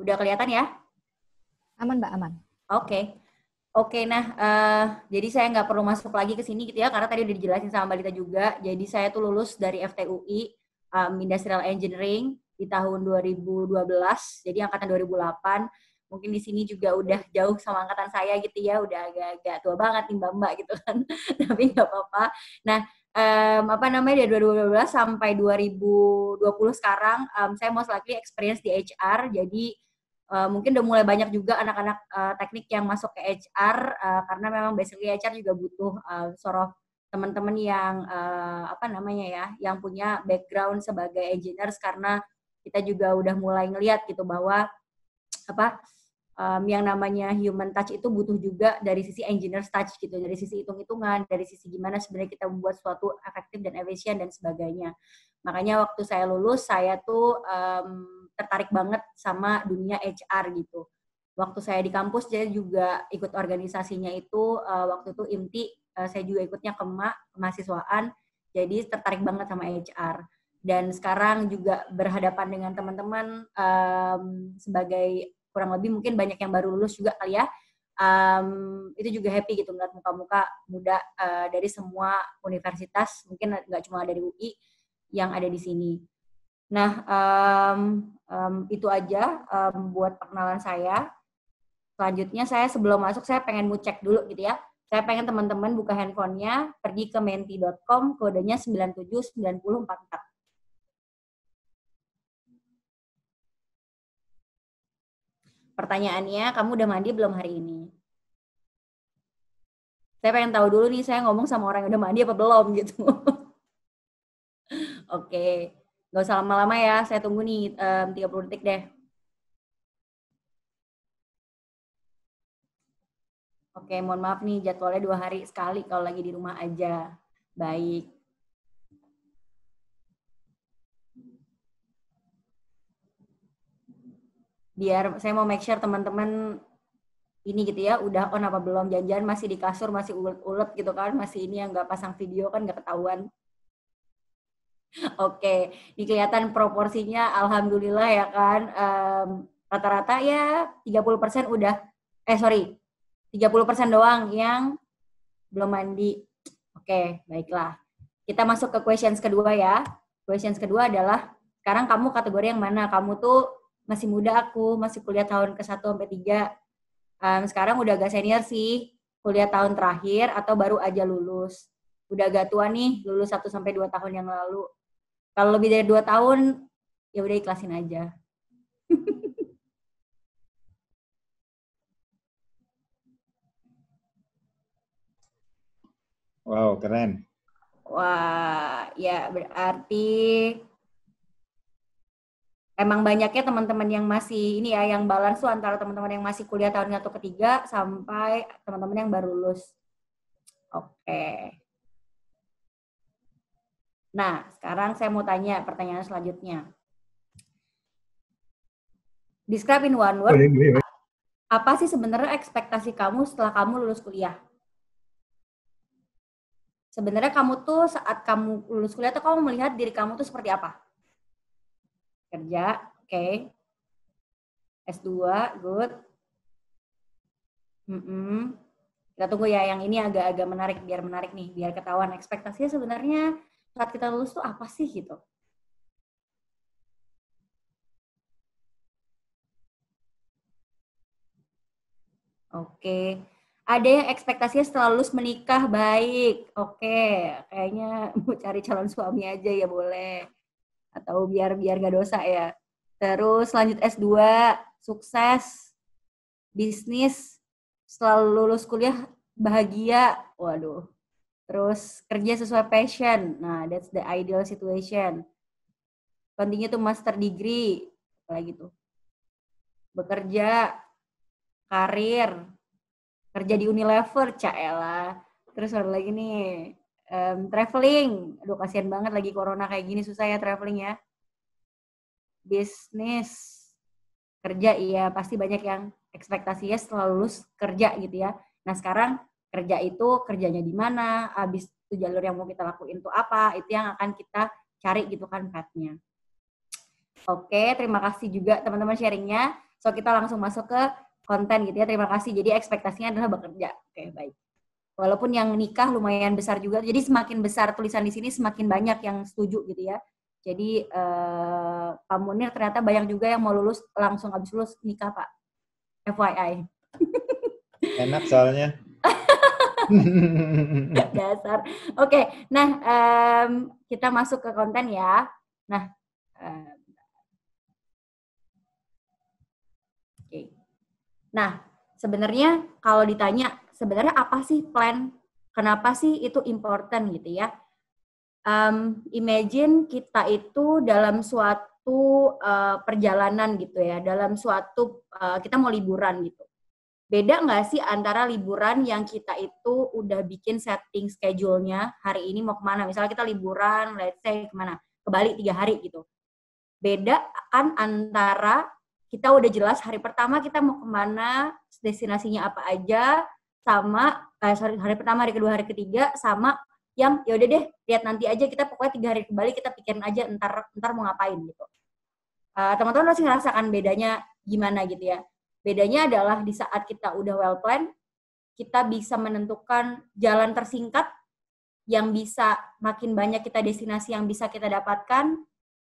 Udah kelihatan ya? Aman, Mbak, aman. Oke. Oke, nah, jadi saya nggak perlu masuk lagi ke sini gitu ya, karena tadi udah dijelasin sama Mbak Lita juga. Jadi saya tuh lulus dari FTUI, Industrial Engineering di tahun 2012, jadi angkatan 2008. Mungkin di sini juga udah jauh sama angkatan saya gitu ya, udah agak-agak tua banget nih Mbak-mbak gitu kan. Tapi nggak apa-apa. Nah, apa namanya, dari 2012 sampai 2020 sekarang, saya most likely experience di HR, jadi mungkin udah mulai banyak juga anak-anak teknik yang masuk ke HR karena memang basically HR juga butuh sort of teman-teman yang apa namanya ya, yang punya background sebagai engineers, karena kita juga udah mulai ngelihat gitu bahwa apa yang namanya human touch itu butuh juga dari sisi engineer touch gitu, dari sisi hitung-hitungan, dari sisi gimana sebenarnya kita membuat suatu efektif dan efisien dan sebagainya. Makanya waktu saya lulus, saya tuh tertarik banget sama dunia HR gitu. Waktu saya di kampus, saya juga ikut organisasinya itu, waktu itu IMTI, saya juga ikutnya kemahasiswaan, jadi tertarik banget sama HR. Dan sekarang juga berhadapan dengan teman-teman sebagai kurang lebih mungkin banyak yang baru lulus juga kali ya, itu juga happy gitu ngeliat muka-muka muda dari semua universitas, mungkin nggak cuma dari UI yang ada di sini. Nah, itu aja buat perkenalan saya. Selanjutnya saya sebelum masuk, saya pengen mau cek dulu gitu ya. Saya pengen teman-teman buka handphonenya, pergi ke menti.com, kodenya 979044. Pertanyaannya, kamu udah mandi belum hari ini? Saya pengen tahu dulu nih, saya ngomong sama orang yang udah mandi apa belum gitu. Oke, nggak usah lama-lama ya, saya tunggu nih 30 detik deh. Oke, mohon maaf nih, jadwalnya 2 hari sekali kalau lagi di rumah aja. Baik. Biar saya mau make sure teman-teman ini gitu ya, udah on apa belum, jangan-jangan masih di kasur, masih ulet-ulet gitu kan, masih ini yang nggak pasang video kan nggak ketahuan. Oke, ini kelihatan proporsinya alhamdulillah ya kan, rata-rata ya 30% udah, 30% doang yang belum mandi. Oke, baiklah. Kita masuk ke questions kedua ya. Questions kedua adalah, sekarang kamu kategori yang mana? Kamu tuh masih muda, aku masih kuliah tahun ke-1 sampai 3. Sekarang udah agak senior sih, kuliah tahun terakhir atau baru aja lulus. Udah agak tua nih, lulus 1 sampai 2 tahun yang lalu. Kalau lebih dari 2 tahun, ya udah ikhlasin aja. Wow, keren. Wah, ya berarti emang banyaknya teman-teman yang masih ini ya, yang balance tuh antara teman-teman yang masih kuliah tahun 1 ke 3 sampai teman-teman yang baru lulus. Oke. Nah, sekarang saya mau tanya pertanyaan selanjutnya. Describe in one word, apa sih sebenarnya ekspektasi kamu setelah kamu lulus kuliah? Sebenarnya kamu tuh saat kamu lulus kuliah tuh kamu melihat diri kamu tuh seperti apa? Kerja, oke. S2, good. Kita tunggu ya, yang ini agak-agak menarik, biar menarik nih, biar ketahuan ekspektasinya sebenarnya saat kita lulus tuh apa sih gitu. Oke. Ada yang ekspektasinya setelah lulus menikah, baik. Oke, kayaknya mau cari calon suami aja ya boleh. Atau biar nggak dosa ya. Terus lanjut S2, sukses, bisnis, setelah lulus kuliah bahagia. Waduh. Terus kerja sesuai passion. Nah, that's the ideal situation. Continue to master degree. Apalagi tuh. Bekerja, karir, kerja di Unilever, caelah. Terus ada lagi nih, traveling. Aduh, kasihan banget lagi corona kayak gini, susah ya traveling ya. Bisnis, kerja, iya pasti banyak yang ekspektasinya setelah lulus kerja gitu ya. Nah sekarang kerja itu kerjanya di mana, habis itu jalur yang mau kita lakuin itu apa, itu yang akan kita cari gitu kan path-nya. Oke, terima kasih juga teman-teman sharingnya. So kita langsung masuk ke konten gitu ya. Terima kasih. Jadi ekspektasinya adalah bekerja. Oke, baik. Walaupun yang nikah lumayan besar juga. Jadi semakin besar tulisan di sini semakin banyak yang setuju gitu ya. Jadi Pak Munir ternyata banyak juga yang mau lulus langsung habis lulus nikah Pak. FYI. Enak soalnya. Dasar. Oke, nah kita masuk ke konten ya. Nah, oke. Nah, sebenarnya kalau ditanya sebenarnya apa sih plan? Kenapa sih itu important gitu ya? Imagine kita itu dalam suatu perjalanan gitu ya, dalam suatu kita mau liburan gitu. Beda nggak sih antara liburan yang kita itu udah bikin setting schedule-nya, hari ini mau kemana, misalnya kita liburan, let's say kemana, ke Bali 3 hari gitu. Beda kan antara kita udah jelas hari pertama kita mau kemana, destinasinya apa aja, sama hari pertama, hari kedua, hari ketiga, sama yang ya udah deh lihat nanti aja, kita pokoknya 3 hari ke Bali kita pikirin aja ntar mau ngapain gitu. Teman-teman pasti ngerasakan bedanya gimana gitu ya. Bedanya adalah di saat kita udah well plan, kita bisa menentukan jalan tersingkat yang bisa makin banyak kita destinasi yang bisa kita dapatkan,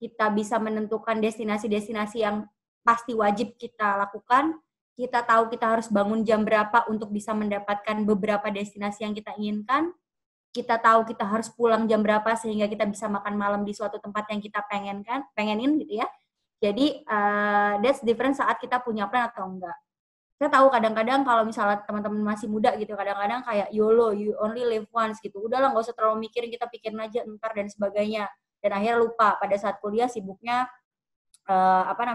kita bisa menentukan destinasi-destinasi yang pasti wajib kita lakukan, kita tahu kita harus bangun jam berapa untuk bisa mendapatkan beberapa destinasi yang kita inginkan, kita tahu kita harus pulang jam berapa sehingga kita bisa makan malam di suatu tempat yang kita pengenin gitu ya. Jadi that's different saat kita punya plan atau enggak. Saya tahu kadang-kadang kalau misalnya teman-teman masih muda gitu, kadang-kadang kayak YOLO, you only live once gitu. Udahlah nggak usah terlalu mikirin, kita pikirin aja ntar dan sebagainya. Dan akhirnya lupa pada saat kuliah sibuknya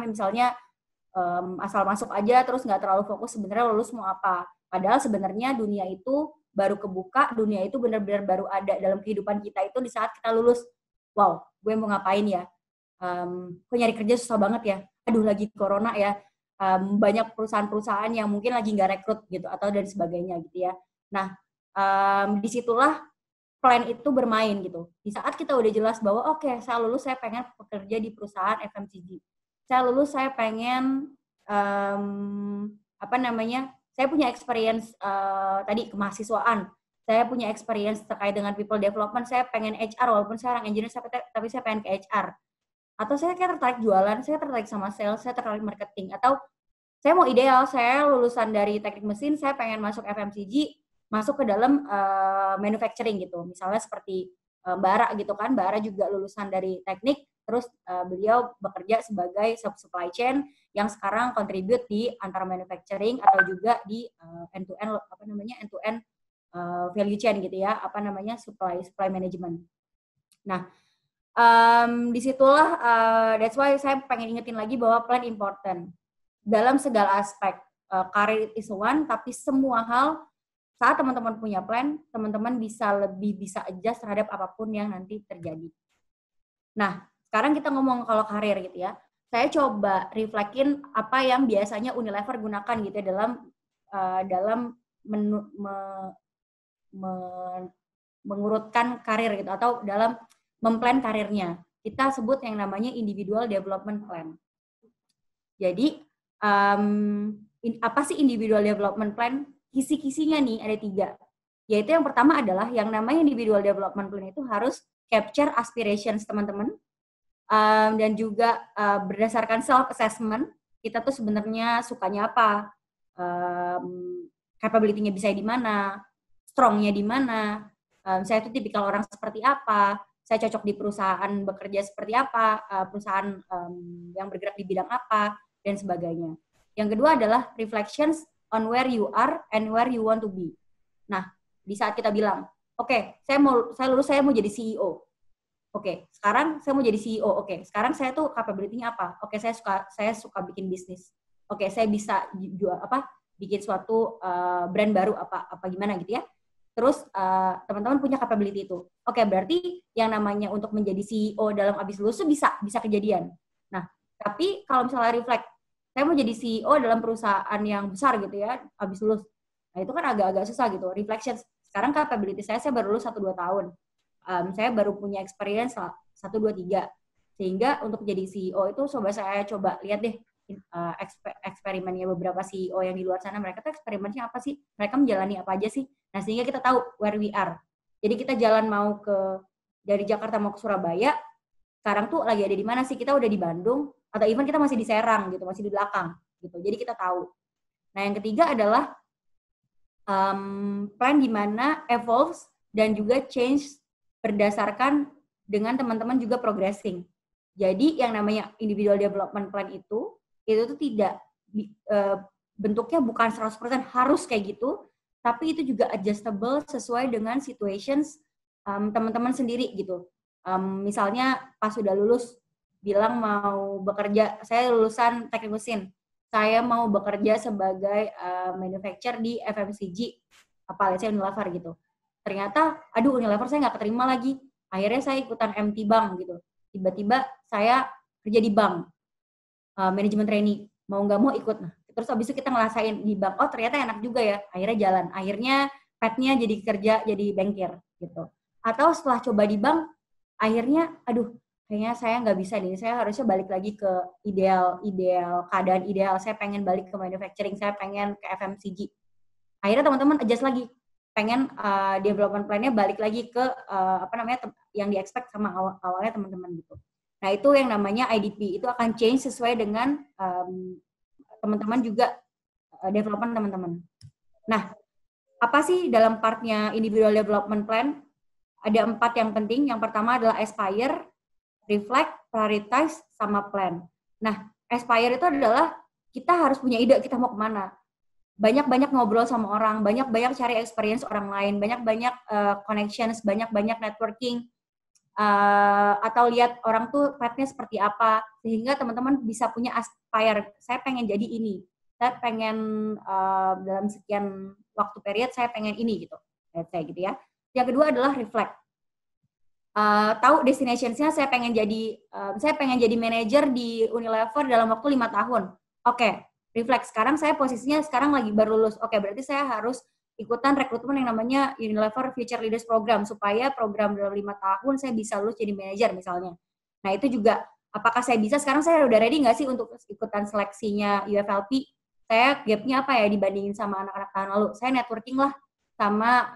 misalnya asal masuk aja terus nggak terlalu fokus sebenarnya lulus mau apa. Padahal sebenarnya dunia itu baru kebuka, dunia itu benar-benar baru ada dalam kehidupan kita itu di saat kita lulus. Wow, gue mau ngapain ya? Kok nyari kerja susah banget ya? Aduh lagi corona ya. Banyak perusahaan-perusahaan yang mungkin lagi nggak rekrut gitu atau dan sebagainya gitu ya. Nah, disitulah plan itu bermain gitu. Di saat kita udah jelas bahwa oke, saya lulus saya pengen bekerja di perusahaan FMCG. Saya lulus saya pengen saya punya experience tadi kemahasiswaan. Saya punya experience terkait dengan people development. Saya pengen HR walaupun saya orang engineer tapi saya pengen ke HR. Atau saya kayak tertarik jualan, saya tertarik sama sales, saya tertarik marketing, atau saya mau ideal, saya lulusan dari teknik mesin, saya pengen masuk FMCG, masuk ke dalam manufacturing gitu. Misalnya seperti Mbak Ara gitu kan, Mbak Ara juga lulusan dari teknik, terus beliau bekerja sebagai supply chain yang sekarang contribute di antara manufacturing atau juga di end-to-end value chain gitu ya, supply management. Nah, disitulah that's why saya pengen ingetin lagi bahwa plan important dalam segala aspek. Karir is one, tapi semua hal saat teman-teman punya plan, teman-teman lebih bisa adjust terhadap apapun yang nanti terjadi. Nah, sekarang kita ngomong kalau karir gitu ya. Saya coba reflekin apa yang biasanya Unilever gunakan gitu ya dalam mengurutkan karir gitu atau dalam memplan karirnya. Kita sebut yang namanya individual development plan. Jadi, apa sih individual development plan? Kisi-kisinya nih ada 3. Yaitu yang pertama adalah yang namanya individual development plan itu harus capture aspirations teman-teman. Dan juga berdasarkan self-assessment, kita tuh sebenarnya sukanya apa, capability-nya bisa di mana, strong-nya di mana, saya tuh tipikal orang seperti apa, saya cocok di perusahaan bekerja seperti apa, perusahaan yang bergerak di bidang apa, dan sebagainya. Yang kedua adalah reflections on where you are and where you want to be. Nah, di saat kita bilang, oke, saya mau jadi CEO. Oke, sekarang saya mau jadi CEO. Oke, sekarang saya tuh capability-nya apa? Oke, saya suka bikin bisnis. Oke, saya bisa bikin suatu brand baru apa gimana gitu ya. Terus teman-teman punya capability itu. Oke, berarti yang namanya untuk menjadi CEO dalam abis lulus itu bisa kejadian. Nah, tapi kalau misalnya reflect, saya mau jadi CEO dalam perusahaan yang besar gitu ya, abis lulus. Nah, itu kan agak-agak susah gitu. Reflection, sekarang capability saya baru lulus 1-2 tahun. Saya baru punya experience 1, 2, 3. Sehingga untuk jadi CEO itu saya coba lihat deh, eksperimennya beberapa CEO yang di luar sana, mereka tuh eksperimennya apa sih? Mereka menjalani apa aja sih? Nah, sehingga kita tahu where we are. Jadi kita jalan mau dari Jakarta mau ke Surabaya, sekarang tuh lagi ada di mana sih? Kita udah di Bandung, atau even kita masih di Serang gitu, masih di belakang gitu. Jadi kita tahu. Nah, yang ketiga adalah plan di mana evolves dan juga change berdasarkan dengan teman-teman juga progressing. Jadi yang namanya individual development plan itu tuh tidak bentuknya bukan 100% harus kayak gitu, tapi itu juga adjustable sesuai dengan situations teman-teman sendiri gitu. Misalnya pas sudah lulus bilang mau bekerja, saya lulusan teknik mesin, saya mau bekerja sebagai manufacturer di FMCG, apalagi saya Unilever gitu. Ternyata, aduh Unilever saya nggak keterima lagi. Akhirnya saya ikutan MT Bank gitu. Tiba-tiba saya kerja di bank, manajemen trainee. Mau nggak mau ikut. Nah, terus habis itu kita ngerasain di bank, oh ternyata enak juga ya. Akhirnya jalan. Akhirnya petnya jadi kerja, jadi bankir gitu. Atau setelah coba di bank, akhirnya, aduh kayaknya saya nggak bisa nih. Saya harusnya balik lagi ke keadaan ideal. Saya pengen balik ke manufacturing, saya pengen ke FMCG. Akhirnya teman-teman adjust lagi. Pengen development plan-nya balik lagi ke yang di-expect sama awalnya teman-teman gitu. Nah, itu yang namanya IDP. Itu akan change sesuai dengan teman-teman juga development teman-teman. Nah, apa sih dalam partnya individual development plan? Ada 4 yang penting. Yang pertama adalah aspire, reflect, prioritize, sama plan. Nah, aspire itu adalah kita harus punya ide kita mau kemana. Banyak-banyak ngobrol sama orang, banyak-banyak cari experience orang lain, banyak-banyak connections, banyak-banyak networking, atau lihat orang tuh path-nya seperti apa, sehingga teman-teman bisa punya aspire, saya pengen jadi ini, saya pengen dalam sekian waktu period, saya pengen ini gitu, kayak gitu ya. Yang kedua adalah reflect. Tahu destination-nya saya pengen jadi manajer di Unilever dalam waktu 5 tahun. Oke. Reflect, sekarang saya posisinya lagi baru lulus. Oke, berarti saya harus ikutan rekrutmen yang namanya Unilever Future Leaders Program, supaya program dalam 5 tahun saya bisa lulus jadi manajer misalnya. Nah, itu juga, apakah saya bisa, sekarang saya udah ready nggak sih untuk ikutan seleksinya UFLP? Saya gap-nya apa ya dibandingin sama anak-anak tahun lalu? Saya networking lah sama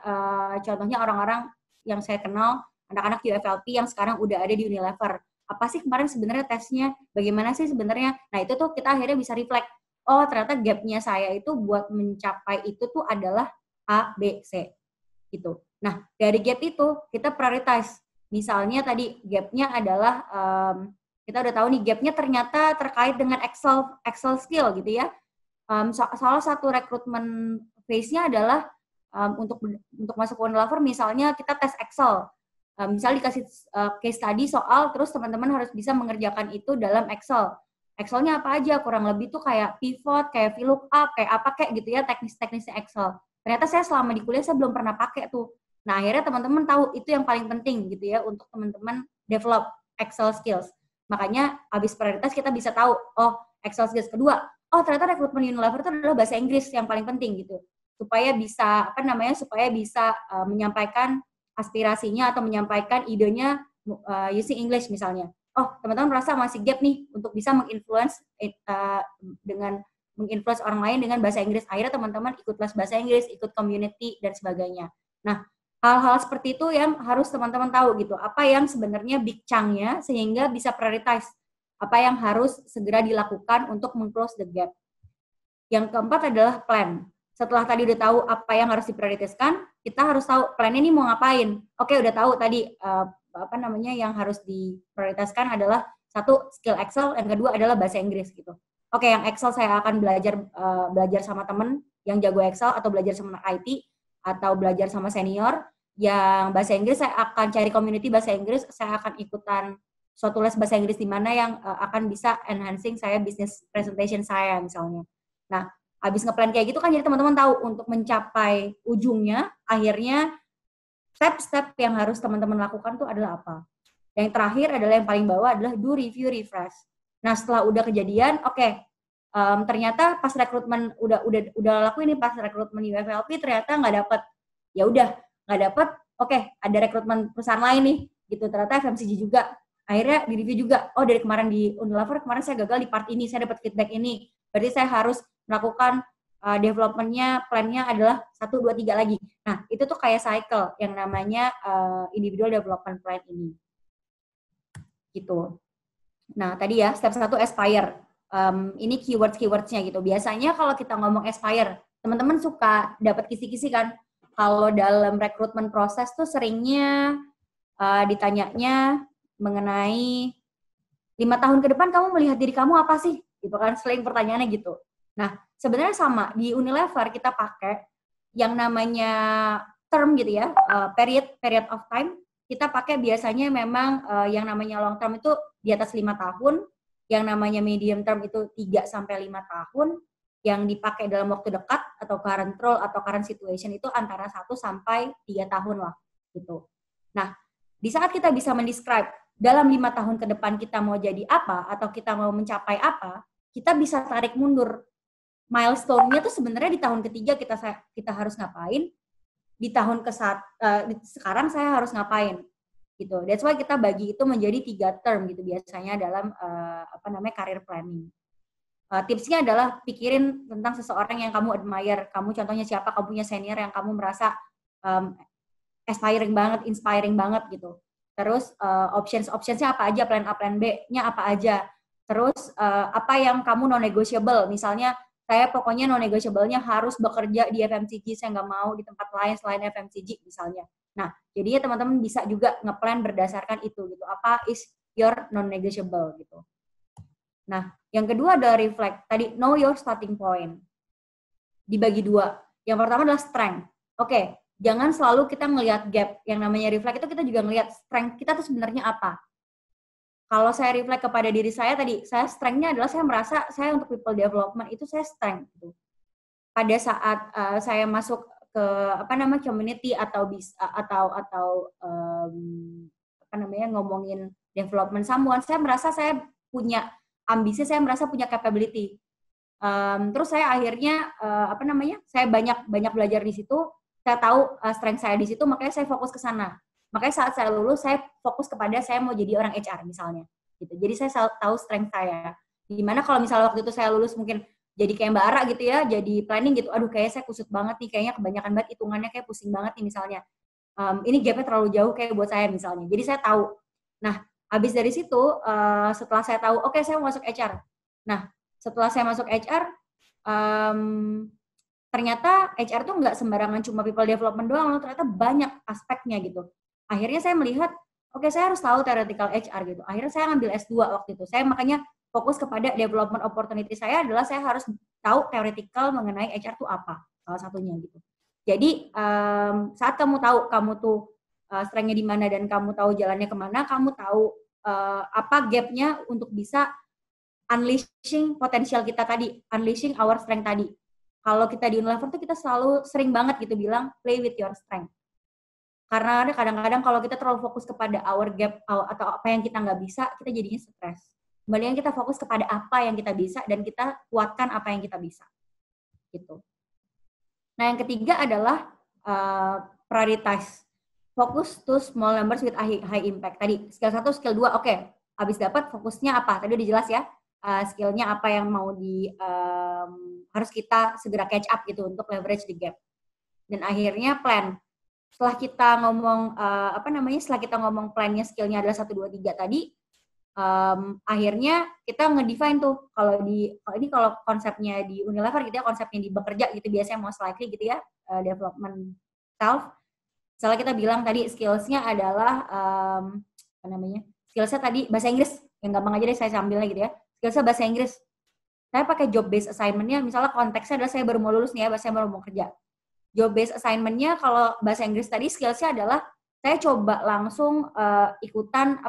contohnya orang-orang yang saya kenal, anak-anak UFLP yang sekarang udah ada di Unilever. Apa sih kemarin sebenarnya tesnya? Bagaimana sih sebenarnya? Nah, itu tuh kita akhirnya bisa reflect. Oh, ternyata gap-nya saya itu buat mencapai itu tuh adalah A, B, C. Gitu. Nah, dari gap itu kita prioritize. Misalnya tadi gap-nya adalah, kita udah tahu nih gap-nya ternyata terkait dengan Excel skill gitu ya. Salah satu rekrutmen phase-nya adalah untuk masuk ke Unilever, misalnya kita tes Excel. Misalnya dikasih case study soal, terus teman-teman harus bisa mengerjakan itu dalam Excel. Excelnya apa aja, kurang lebih tuh kayak pivot, kayak VLOOKUP, kayak apa kayak gitu ya, teknis-teknisnya Excel. Ternyata saya selama di kuliah saya belum pernah pakai tuh. Nah, akhirnya teman-teman tahu itu yang paling penting gitu ya untuk teman-teman develop Excel skills. Makanya habis prioritas kita bisa tahu, oh Excel skills. Kedua, oh ternyata rekrutmen Unilever itu adalah bahasa Inggris yang paling penting gitu. Supaya bisa menyampaikan aspirasinya atau menyampaikan idenya using English misalnya. Oh, teman-teman merasa masih gap nih untuk bisa menginfluence orang lain dengan bahasa Inggris. Akhirnya teman-teman ikut kelas bahasa Inggris, ikut community dan sebagainya. Nah, hal-hal seperti itu yang harus teman-teman tahu gitu. Apa yang sebenarnya big chunk-nya sehingga bisa prioritize. Apa yang harus segera dilakukan untuk meng-close the gap. Yang keempat adalah plan. Setelah tadi udah tahu apa yang harus diprioritaskan, kita harus tahu plan-nya ini mau ngapain. Oke, udah tahu tadi yang harus diprioritaskan adalah satu skill Excel, yang kedua adalah bahasa Inggris gitu. Oke, yang Excel saya akan belajar sama temen yang jago Excel atau belajar sama anak IT atau belajar sama senior. Yang bahasa Inggris saya akan cari community bahasa Inggris, saya akan ikutan suatu les bahasa Inggris di mana yang akan bisa enhancing saya business presentation saya misalnya. Nah, habis ngeplan kayak gitu kan jadi teman-teman tahu untuk mencapai ujungnya, akhirnya step-step yang harus teman-teman lakukan tuh adalah apa. Yang terakhir adalah yang paling bawah adalah do review refresh. Nah, setelah udah kejadian, ternyata pas rekrutmen udah lakuin nih pas rekrutmen UFLP ternyata nggak dapet. Ya udah nggak dapet. Oke, ada rekrutmen perusahaan lain nih gitu. Ternyata FMCG juga. Akhirnya di review juga, oh dari kemarin di Unilever, kemarin saya gagal di part ini, saya dapat feedback ini. Berarti saya harus melakukan development-nya, plan-nya adalah 1, 2, 3 lagi. Nah, itu tuh kayak cycle yang namanya individual development plan ini. Gitu. Nah, tadi ya, step 1 aspire. Ini keywords-keywordsnya gitu. Biasanya kalau kita ngomong aspire, teman-teman suka dapat kisi-kisi kan? Kalau dalam rekrutmen proses tuh seringnya ditanyanya mengenai 5 tahun ke depan kamu melihat diri kamu apa sih? Gitu kan, sering pertanyaannya gitu. Nah, sebenarnya sama, di Unilever kita pakai yang namanya term gitu ya, period of time, kita pakai biasanya memang yang namanya long term itu di atas 5 tahun, yang namanya medium term itu 3 sampai 5 tahun, yang dipakai dalam waktu dekat atau current role atau current situation itu antara 1 sampai 3 tahun lah gitu. Nah, di saat kita bisa mendescribe dalam 5 tahun ke depan kita mau jadi apa atau kita mau mencapai apa, kita bisa tarik mundur. Milestone-nya tuh sebenarnya di tahun ketiga kita harus ngapain, di tahun sekarang saya harus ngapain gitu. That's why kita bagi itu menjadi 3 term gitu biasanya dalam career planning. Tipsnya adalah pikirin tentang seseorang yang kamu admire, kamu contohnya siapa, kamu punya senior yang kamu merasa aspiring banget, inspiring banget gitu. Terus optionsnya apa aja, plan A, plan B-nya apa aja. Terus apa yang kamu non-negotiable, misalnya saya pokoknya non-negotiable-nya harus bekerja di FMCG, saya nggak mau di tempat lain selain FMCG misalnya. Nah, jadinya teman-teman bisa juga nge-plan berdasarkan itu gitu. Apa is your non-negotiable gitu. Nah, yang kedua adalah reflect. Tadi know your starting point. Dibagi 2. Yang pertama adalah strength. Oke, jangan selalu kita ngelihat gap. Yang namanya reflect itu kita juga ngelihat strength kita tuh sebenarnya apa. Kalau saya reflect kepada diri saya tadi, saya strength-nya adalah saya merasa saya untuk people development itu saya strength gitu. Pada saat saya masuk ke community atau ngomongin development someone, saya merasa saya punya ambisi, saya merasa punya capability. Terus saya akhirnya saya banyak belajar di situ, saya tahu strength saya di situ, makanya saya fokus ke sana. Makanya saat saya lulus, saya fokus kepada saya mau jadi orang HR misalnya. Gitu. Jadi saya tahu strength saya. Dimana kalau misalnya waktu itu saya lulus mungkin jadi kayak Mbak Ara gitu ya, jadi planning gitu, aduh kayak saya kusut banget nih, kayaknya kebanyakan banget hitungannya kayak pusing banget nih misalnya. Ini gapnya terlalu jauh kayak buat saya misalnya. Jadi saya tahu. Nah, habis dari situ, setelah saya tahu, oke, saya mau masuk HR. Nah, setelah saya masuk HR, ternyata HR tuh nggak sembarangan cuma people development doang, ternyata banyak aspeknya gitu. Akhirnya saya melihat, oke, saya harus tahu theoretical HR gitu. Akhirnya saya ngambil S2 waktu itu. Saya makanya fokus kepada development opportunity saya adalah saya harus tahu theoretical mengenai HR itu apa, salah satunya gitu. Jadi saat kamu tahu kamu tuh strength-nya di mana dan kamu tahu jalannya kemana, kamu tahu apa gap-nya untuk bisa unleashing potensial kita tadi, unleashing our strength tadi. Kalau kita di Unilever tuh kita selalu sering banget gitu bilang play with your strength. Karena kadang-kadang kalau kita terlalu fokus kepada our gap atau apa yang kita nggak bisa, kita jadinya stres. Kemudian kita fokus kepada apa yang kita bisa dan kita kuatkan apa yang kita bisa. Gitu. Nah, yang ketiga adalah prioritize. Focus to small numbers with high impact. Tadi skill 1, skill 2, oke. Habis dapat fokusnya apa? Tadi udah jelas ya. Skillnya apa yang mau harus kita segera catch up gitu untuk leverage the gap. Dan akhirnya plan. Setelah kita ngomong setelah kita ngomong plannya, skillnya adalah 1, 2, 3 tadi, akhirnya kita ngedefine tuh kalau konsepnya di Unilever gitu ya, konsepnya di bekerja gitu biasanya most likely gitu ya, development self. Misalnya kita bilang tadi skills-nya adalah skills-nya tadi bahasa Inggris, yang gampang aja deh saya sambilnya gitu ya. Skills-nya bahasa Inggris. Saya pakai job based assignment-nya, misalnya konteksnya adalah saya baru mau lulus nih ya, saya baru mau kerja. Job based assignment-nya kalau bahasa Inggris tadi skills-nya adalah saya coba langsung ikutan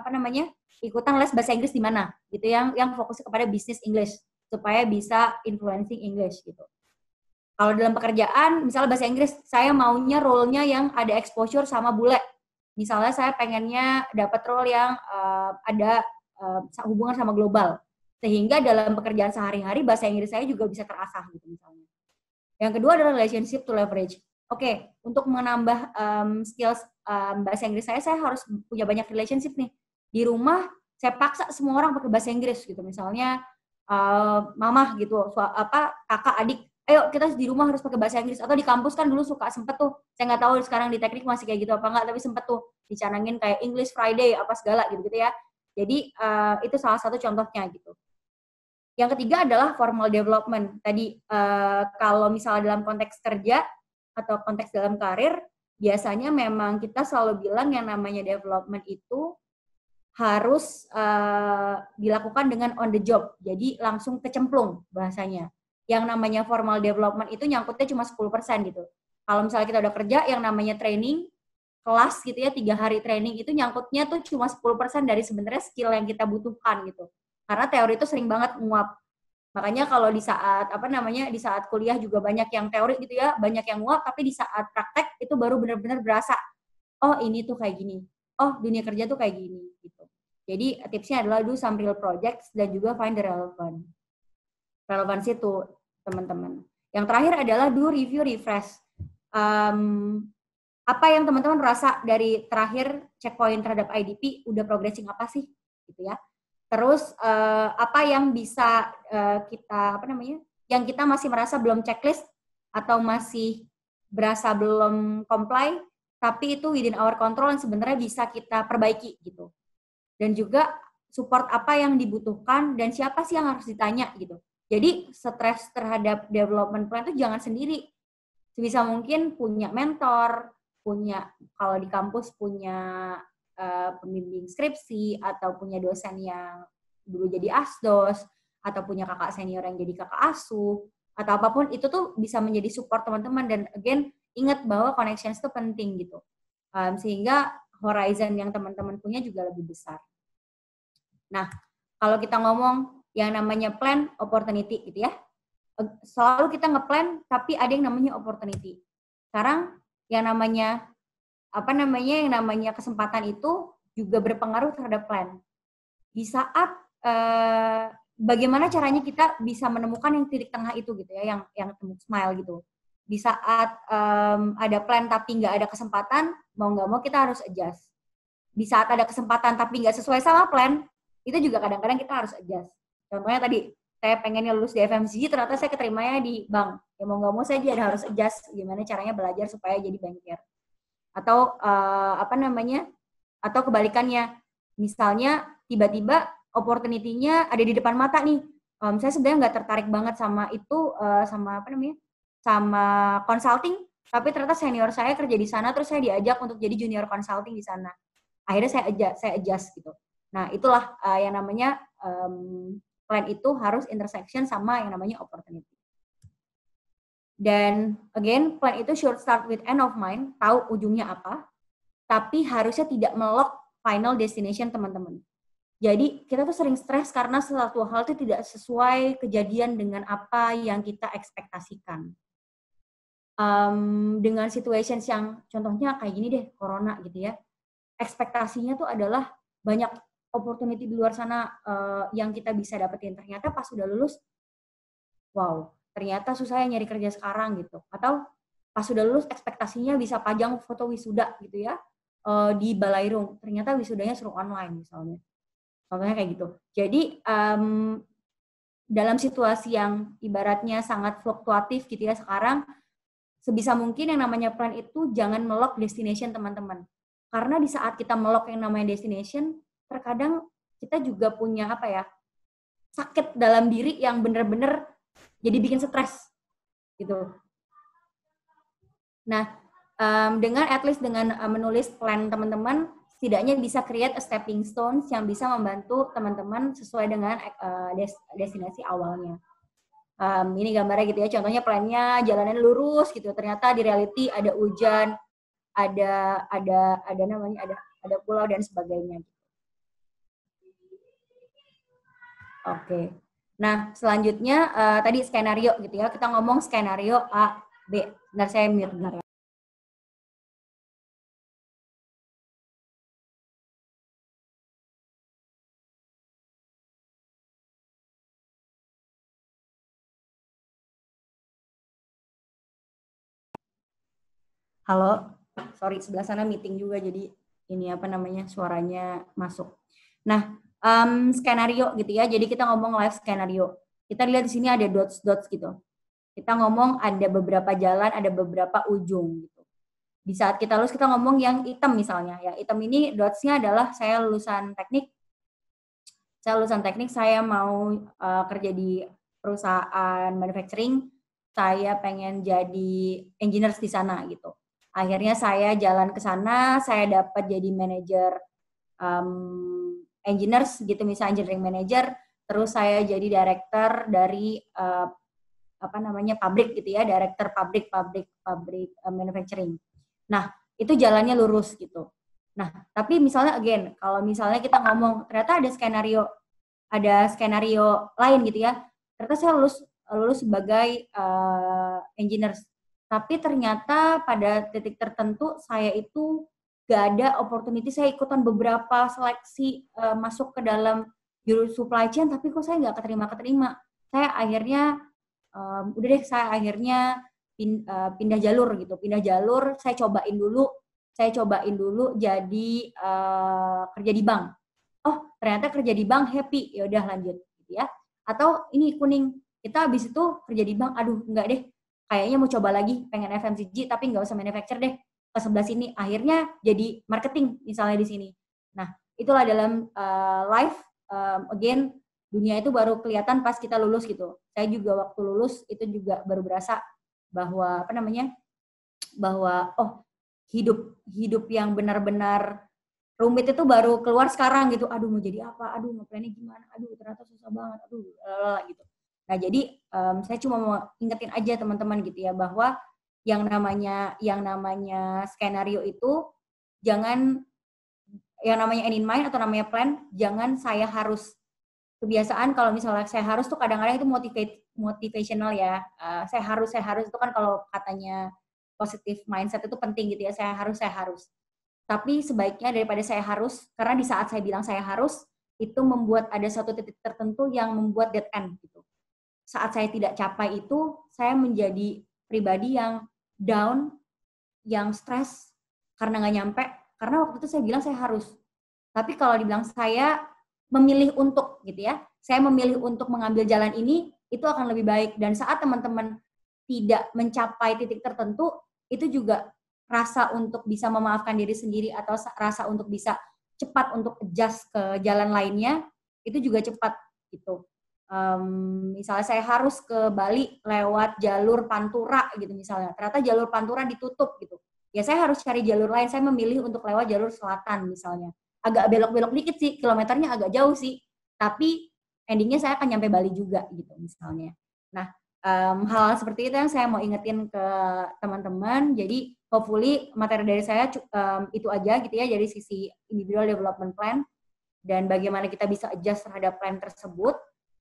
les bahasa Inggris di mana gitu, yang fokusnya kepada business English supaya bisa influencing English gitu. Kalau dalam pekerjaan misalnya bahasa Inggris, saya maunya role-nya yang ada exposure sama bule. Misalnya saya pengennya dapat role yang ada hubungan sama global, sehingga dalam pekerjaan sehari-hari bahasa Inggris saya juga bisa terasah gitu misalnya. Yang kedua adalah relationship to leverage. Oke, untuk menambah skills bahasa Inggris saya harus punya banyak relationship nih. Di rumah saya paksa semua orang pakai bahasa Inggris gitu. Misalnya mamah gitu, kakak, adik, ayo kita di rumah harus pakai bahasa Inggris. Atau di kampus kan dulu suka sempet tuh, saya nggak tahu sekarang di teknik masih kayak gitu apa enggak, tapi sempet tuh dicanangin kayak English Friday apa segala gitu ya. Jadi itu salah satu contohnya gitu. Yang ketiga adalah formal development. Tadi kalau misalnya dalam konteks kerja atau konteks dalam karir, biasanya memang kita selalu bilang yang namanya development itu harus dilakukan dengan on the job. Jadi langsung kecemplung bahasanya. Yang namanya formal development itu nyangkutnya cuma 10% gitu. Kalau misalnya kita udah kerja, yang namanya training, kelas gitu ya, 3 hari training itu nyangkutnya tuh cuma 10% dari sebenarnya skill yang kita butuhkan gitu. Karena teori itu sering banget nguap. Makanya kalau di saat di saat kuliah juga banyak yang teori gitu ya, banyak yang nguap, tapi di saat praktek itu baru benar-benar berasa, oh ini tuh kayak gini, oh dunia kerja tuh kayak gini gitu. Jadi tipsnya adalah do some real projects dan juga find the relevant. Relevansi itu teman-teman. Yang terakhir adalah do review refresh. Apa yang teman-teman rasa dari terakhir checkpoint terhadap IDP udah progressing apa sih gitu ya. Terus apa yang bisa kita yang kita masih merasa belum checklist atau masih berasa belum comply, tapi itu within our control yang sebenarnya bisa kita perbaiki gitu. Dan juga support apa yang dibutuhkan dan siapa sih yang harus ditanya gitu. Jadi stres terhadap development plan itu jangan sendiri. Sebisa mungkin punya mentor, kalau di kampus punya pembimbing skripsi, atau punya dosen yang dulu jadi asdos, atau punya kakak senior yang jadi kakak asuh, atau apapun itu tuh bisa menjadi support teman-teman. Dan again, ingat bahwa connections itu penting gitu. Sehingga horizon yang teman-teman punya juga lebih besar. Nah, kalau kita ngomong yang namanya plan, opportunity gitu ya, selalu kita ngeplan, tapi ada yang namanya opportunity. Sekarang yang namanya kesempatan itu juga berpengaruh terhadap plan. Di saat bagaimana caranya kita bisa menemukan yang titik tengah itu gitu ya, yang temu smile gitu. Di saat ada plan tapi nggak ada kesempatan, mau nggak mau kita harus adjust. Di saat ada kesempatan tapi nggak sesuai sama plan, itu juga kadang-kadang kita harus adjust. Contohnya tadi, saya pengennya lulus di FMCG, ternyata saya keterimanya di bank. Ya mau nggak mau saya jadi harus adjust gimana caranya belajar supaya jadi banker. Atau atau kebalikannya, misalnya tiba-tiba opportunity-nya ada di depan mata nih. Saya sebenarnya nggak tertarik banget sama itu, sama consulting, tapi ternyata senior saya kerja di sana, terus saya diajak untuk jadi junior consulting di sana. Akhirnya saya adjust gitu. Nah, itulah yang namanya plan itu harus intersection sama yang namanya opportunity. Dan again, plan itu should start with end of mind, tahu ujungnya apa, tapi harusnya tidak melok final destination teman-teman. Jadi kita tuh sering stres karena suatu hal itu tidak sesuai kejadian dengan apa yang kita ekspektasikan. Dengan situations yang contohnya kayak gini deh, corona gitu ya. Ekspektasinya tuh adalah banyak opportunity di luar sana yang kita bisa dapetin. Ternyata pas sudah lulus, wow, ternyata susah ya nyari kerja sekarang gitu. Atau pas sudah lulus ekspektasinya bisa pajang foto wisuda gitu ya di Balairung. Ternyata wisudanya suruh online misalnya. Contohnya kayak gitu. Jadi dalam situasi yang ibaratnya sangat fluktuatif gitu ya sekarang, sebisa mungkin yang namanya plan itu jangan melok destination teman-teman. Karena di saat kita melok yang namanya destination, terkadang kita juga punya sakit dalam diri yang benar-benar jadi bikin stres gitu. Nah, dengan at least dengan menulis plan teman-teman, setidaknya bisa create a stepping stones yang bisa membantu teman-teman sesuai dengan destinasi awalnya. Ini gambarnya gitu ya, contohnya plannya jalannya lurus gitu, ternyata di reality ada hujan, ada pulau dan sebagainya. Oke. Nah, selanjutnya tadi skenario gitu ya. Kita ngomong skenario A, B. Bentar saya mute bentar ya. Halo, sorry sebelah sana meeting juga jadi ini suaranya masuk. Nah, skenario gitu ya. Jadi kita ngomong live skenario. Kita lihat di sini ada dots-dots gitu. Kita ngomong ada beberapa jalan, ada beberapa ujung gitu. Di saat kita lulus kita ngomong yang hitam misalnya. Ya, hitam ini dots-nya adalah saya lulusan teknik. Saya mau kerja di perusahaan manufacturing. Saya pengen jadi engineers di sana gitu. Akhirnya saya jalan ke sana, saya dapat jadi manajer engineers gitu, misalnya engineering manager, terus saya jadi director dari pabrik gitu ya, director pabrik manufacturing. Nah, itu jalannya lurus gitu. Nah, tapi misalnya kalau misalnya kita ngomong ternyata ada skenario lain gitu ya. Ternyata saya lulus sebagai engineers. Tapi ternyata pada titik tertentu saya itu gak ada opportunity, saya ikutan beberapa seleksi masuk ke dalam jurus supply chain, tapi kok saya nggak keterima. Saya akhirnya saya akhirnya pindah jalur, saya cobain dulu jadi kerja di bank. Oh, ternyata kerja di bank happy, ya udah lanjut gitu ya. Atau ini kuning, kita habis itu kerja di bank, aduh enggak deh, kayaknya mau coba lagi, pengen FMCG tapi nggak usah manufacture deh, ke sebelah sini, akhirnya jadi marketing misalnya di sini. Nah, itulah dalam life, dunia itu baru kelihatan pas kita lulus gitu. Saya juga waktu lulus itu juga baru berasa bahwa bahwa hidup yang benar-benar rumit itu baru keluar sekarang gitu. Aduh mau jadi apa? Aduh ngeplannya gimana? Aduh ternyata susah banget. Aduh gitu. Nah jadi saya cuma mau ingetin aja teman-teman gitu ya bahwa yang namanya skenario itu jangan, yang namanya end in mind atau namanya plan, jangan saya harus. Kebiasaan kalau misalnya saya harus tuh kadang-kadang itu motivational ya. Saya harus itu kan kalau katanya positive mindset itu penting gitu ya. Saya harus. Tapi sebaiknya daripada saya harus, karena di saat saya bilang saya harus, itu membuat ada satu titik tertentu yang membuat dead end gitu. Saat saya tidak capai itu, saya menjadi pribadi yang down, yang stres karena nggak nyampe. Karena waktu itu saya bilang saya harus. Tapi kalau dibilang saya memilih untuk gitu ya, saya memilih untuk mengambil jalan ini, itu akan lebih baik. Dan saat teman-teman tidak mencapai titik tertentu, itu juga rasa untuk bisa memaafkan diri sendiri atau rasa untuk bisa cepat untuk adjust ke jalan lainnya, itu juga cepat gitu. Misalnya saya harus ke Bali lewat jalur Pantura gitu misalnya, ternyata jalur Pantura ditutup gitu. Ya saya harus cari jalur lain, saya memilih untuk lewat jalur selatan misalnya. Agak belok-belok dikit sih, kilometernya agak jauh sih, tapi endingnya saya akan nyampe Bali juga gitu misalnya. Nah, hal seperti itu yang saya mau ingetin ke teman-teman. Jadi hopefully materi dari saya itu aja gitu ya, dari sisi individual development plan dan bagaimana kita bisa adjust terhadap plan tersebut.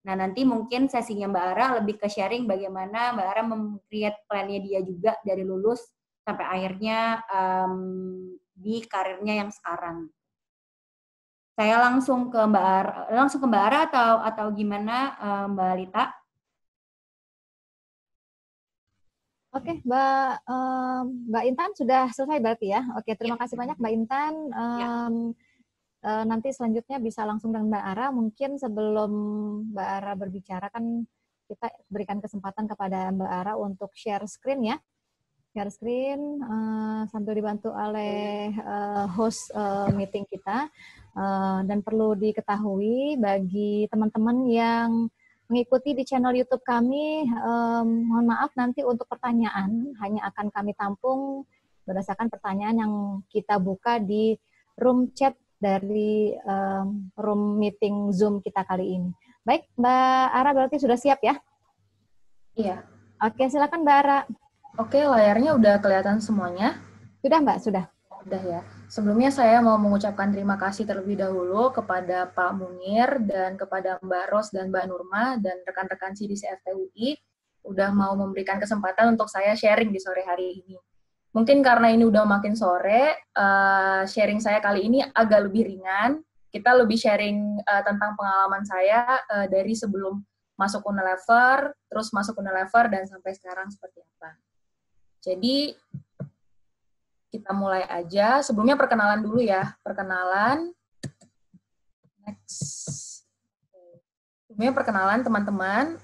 Nah, nanti mungkin sesinya Mbak Ara lebih ke sharing bagaimana Mbak Ara mem-create plan-nya dia juga dari lulus sampai akhirnya di karirnya yang sekarang. Saya langsung ke Mbak Ara atau gimana Mbak Lita? Oke, Mbak Intan sudah selesai berarti ya. Oke, terima kasih banyak Mbak Intan. Nanti selanjutnya bisa langsung dengan Mbak Ara. Mungkin sebelum Mbak Ara berbicara kan kita berikan kesempatan kepada Mbak Ara untuk share screen ya. Share screen sambil dibantu oleh host meeting kita. Dan perlu diketahui bagi teman-teman yang mengikuti di channel YouTube kami, mohon maaf nanti untuk pertanyaan hanya akan kami tampung berdasarkan pertanyaan yang kita buka di room chat dari room meeting Zoom kita kali ini. Baik, Mbak Ara berarti sudah siap ya? Iya. Oke, silakan Mbak Ara. Oke, layarnya udah kelihatan semuanya? Sudah Mbak, sudah. Udah ya. Sebelumnya saya mau mengucapkan terima kasih terlebih dahulu kepada Pak Munir dan kepada Mbak Ros dan Mbak Nurma dan rekan-rekan CDC FTUI udah mau memberikan kesempatan untuk saya sharing di sore hari ini. Mungkin karena ini udah makin sore, sharing saya kali ini agak lebih ringan. Kita lebih sharing tentang pengalaman saya dari sebelum masuk Unilever, terus masuk Unilever, dan sampai sekarang seperti apa. Jadi, kita mulai aja. Sebelumnya perkenalan dulu ya. Perkenalan. Next. Sebelumnya perkenalan teman-teman,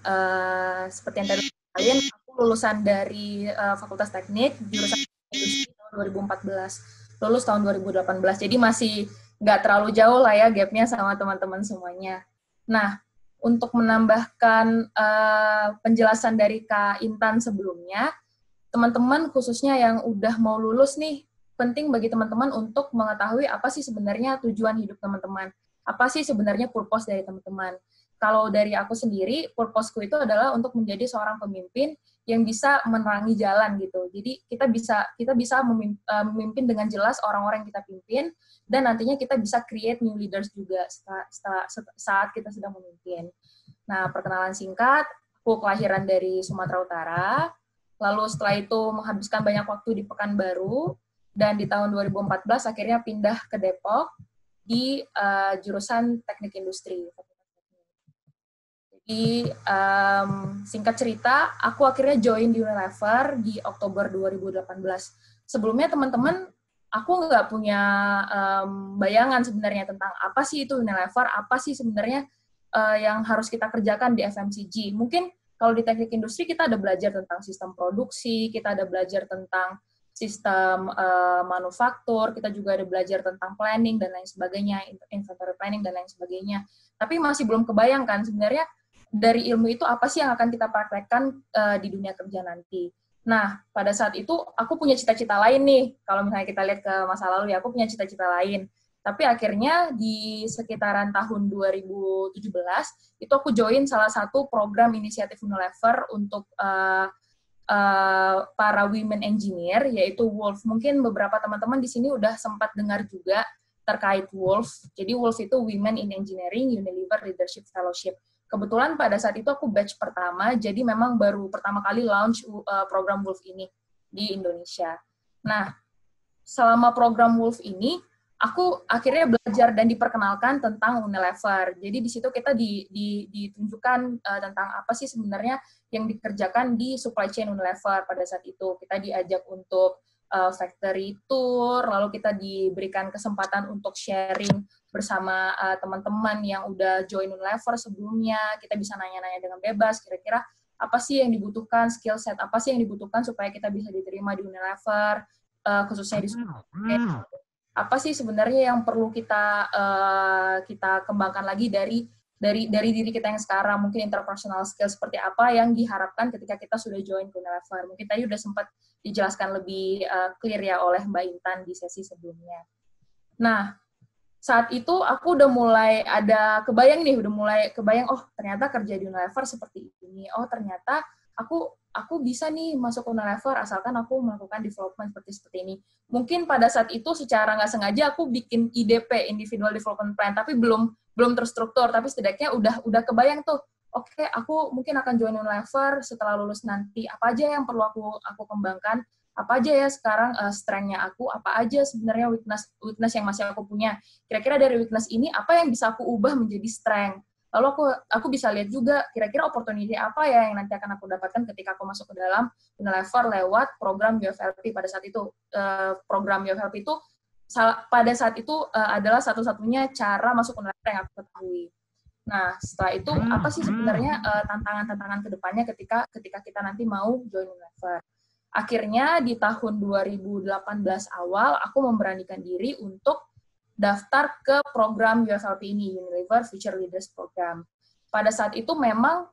seperti yang tadi kalian, aku lulusan dari Fakultas Teknik, jurusan Industri tahun 2014, lulus tahun 2018, jadi masih nggak terlalu jauh lah ya gapnya sama teman-teman semuanya. Nah, untuk menambahkan penjelasan dari Kak Intan sebelumnya, teman-teman khususnya yang udah mau lulus nih, penting bagi teman-teman untuk mengetahui apa sih sebenarnya tujuan hidup teman-teman, apa sih sebenarnya purpose dari teman-teman. Kalau dari aku sendiri, purpose-ku itu adalah untuk menjadi seorang pemimpin yang bisa menerangi jalan gitu. Jadi kita bisa memimpin dengan jelas orang-orang yang kita pimpin, dan nantinya kita bisa create new leaders juga saat kita sedang memimpin. Nah, perkenalan singkat, aku kelahiran dari Sumatera Utara, lalu setelah itu menghabiskan banyak waktu di Pekanbaru, dan di tahun 2014 akhirnya pindah ke Depok di jurusan Teknik Industri. Jadi, singkat cerita, aku akhirnya join di Unilever di Oktober 2018. Sebelumnya teman-teman, aku nggak punya bayangan sebenarnya tentang apa sih itu Unilever, apa sih sebenarnya yang harus kita kerjakan di FMCG. Mungkin kalau di teknik industri kita ada belajar tentang sistem produksi, kita ada belajar tentang sistem manufaktur, kita juga ada belajar tentang planning dan lain sebagainya, inventory planning dan lain sebagainya. Tapi masih belum kebayangkan sebenarnya dari ilmu itu apa sih yang akan kita praktekkan di dunia kerja nanti. Nah, pada saat itu aku punya cita-cita lain nih. Kalau misalnya kita lihat ke masa lalu ya, aku punya cita-cita lain. Tapi akhirnya di sekitaran tahun 2017, itu aku join salah satu program inisiatif Unilever untuk para women engineer, yaitu WOLF. Mungkin beberapa teman-teman di sini udah sempat dengar juga terkait WOLF. Jadi WOLF itu Women in Engineering Unilever Leadership Fellowship. Kebetulan pada saat itu aku batch pertama, jadi memang baru pertama kali launch program WOLF ini di Indonesia. Nah, selama program WOLF ini, aku akhirnya belajar dan diperkenalkan tentang Unilever. Jadi di situ kita ditunjukkan tentang apa sih sebenarnya yang dikerjakan di supply chain Unilever pada saat itu. Kita diajak untuk factory tour, lalu kita diberikan kesempatan untuk sharing bersama teman-teman yang udah join Unilever sebelumnya. Kita bisa nanya-nanya dengan bebas, kira-kira apa sih yang dibutuhkan, skill set apa sih yang dibutuhkan supaya kita bisa diterima di Unilever, khususnya di apa sih sebenarnya yang perlu kita kembangkan lagi dari diri kita yang sekarang, mungkin interpersonal skill seperti apa yang diharapkan ketika kita sudah join ke Unilever. Mungkin tadi udah sempat dijelaskan lebih clear ya oleh Mbak Intan di sesi sebelumnya. Nah, saat itu aku udah mulai ada kebayang nih, oh ternyata kerja di Unilever seperti ini, oh ternyata aku bisa nih masuk ke Unilever asalkan aku melakukan development seperti ini. Mungkin pada saat itu secara nggak sengaja aku bikin IDP, Individual Development Plan, tapi belum terstruktur, tapi setidaknya udah kebayang tuh, oke, aku mungkin akan join Unilever setelah lulus nanti, apa aja yang perlu aku kembangkan, apa aja ya sekarang strength-nya aku, apa aja sebenarnya weakness yang masih aku punya. Kira-kira dari weakness ini, apa yang bisa aku ubah menjadi strength? Lalu aku bisa lihat juga kira-kira opportunity apa ya yang nanti akan aku dapatkan ketika aku masuk ke dalam Unilever lewat program UFLP. Pada saat itu, program UFLP itu pada saat itu adalah satu-satunya cara masuk Unilever yang aku ketahui. Nah, setelah itu, apa sih sebenarnya tantangan-tantangan ke depannya ketika kita nanti mau join Unilever? Akhirnya di tahun 2018 awal, aku memberanikan diri untuk daftar ke program UFLP ini, Unilever Future Leaders Program. Pada saat itu memang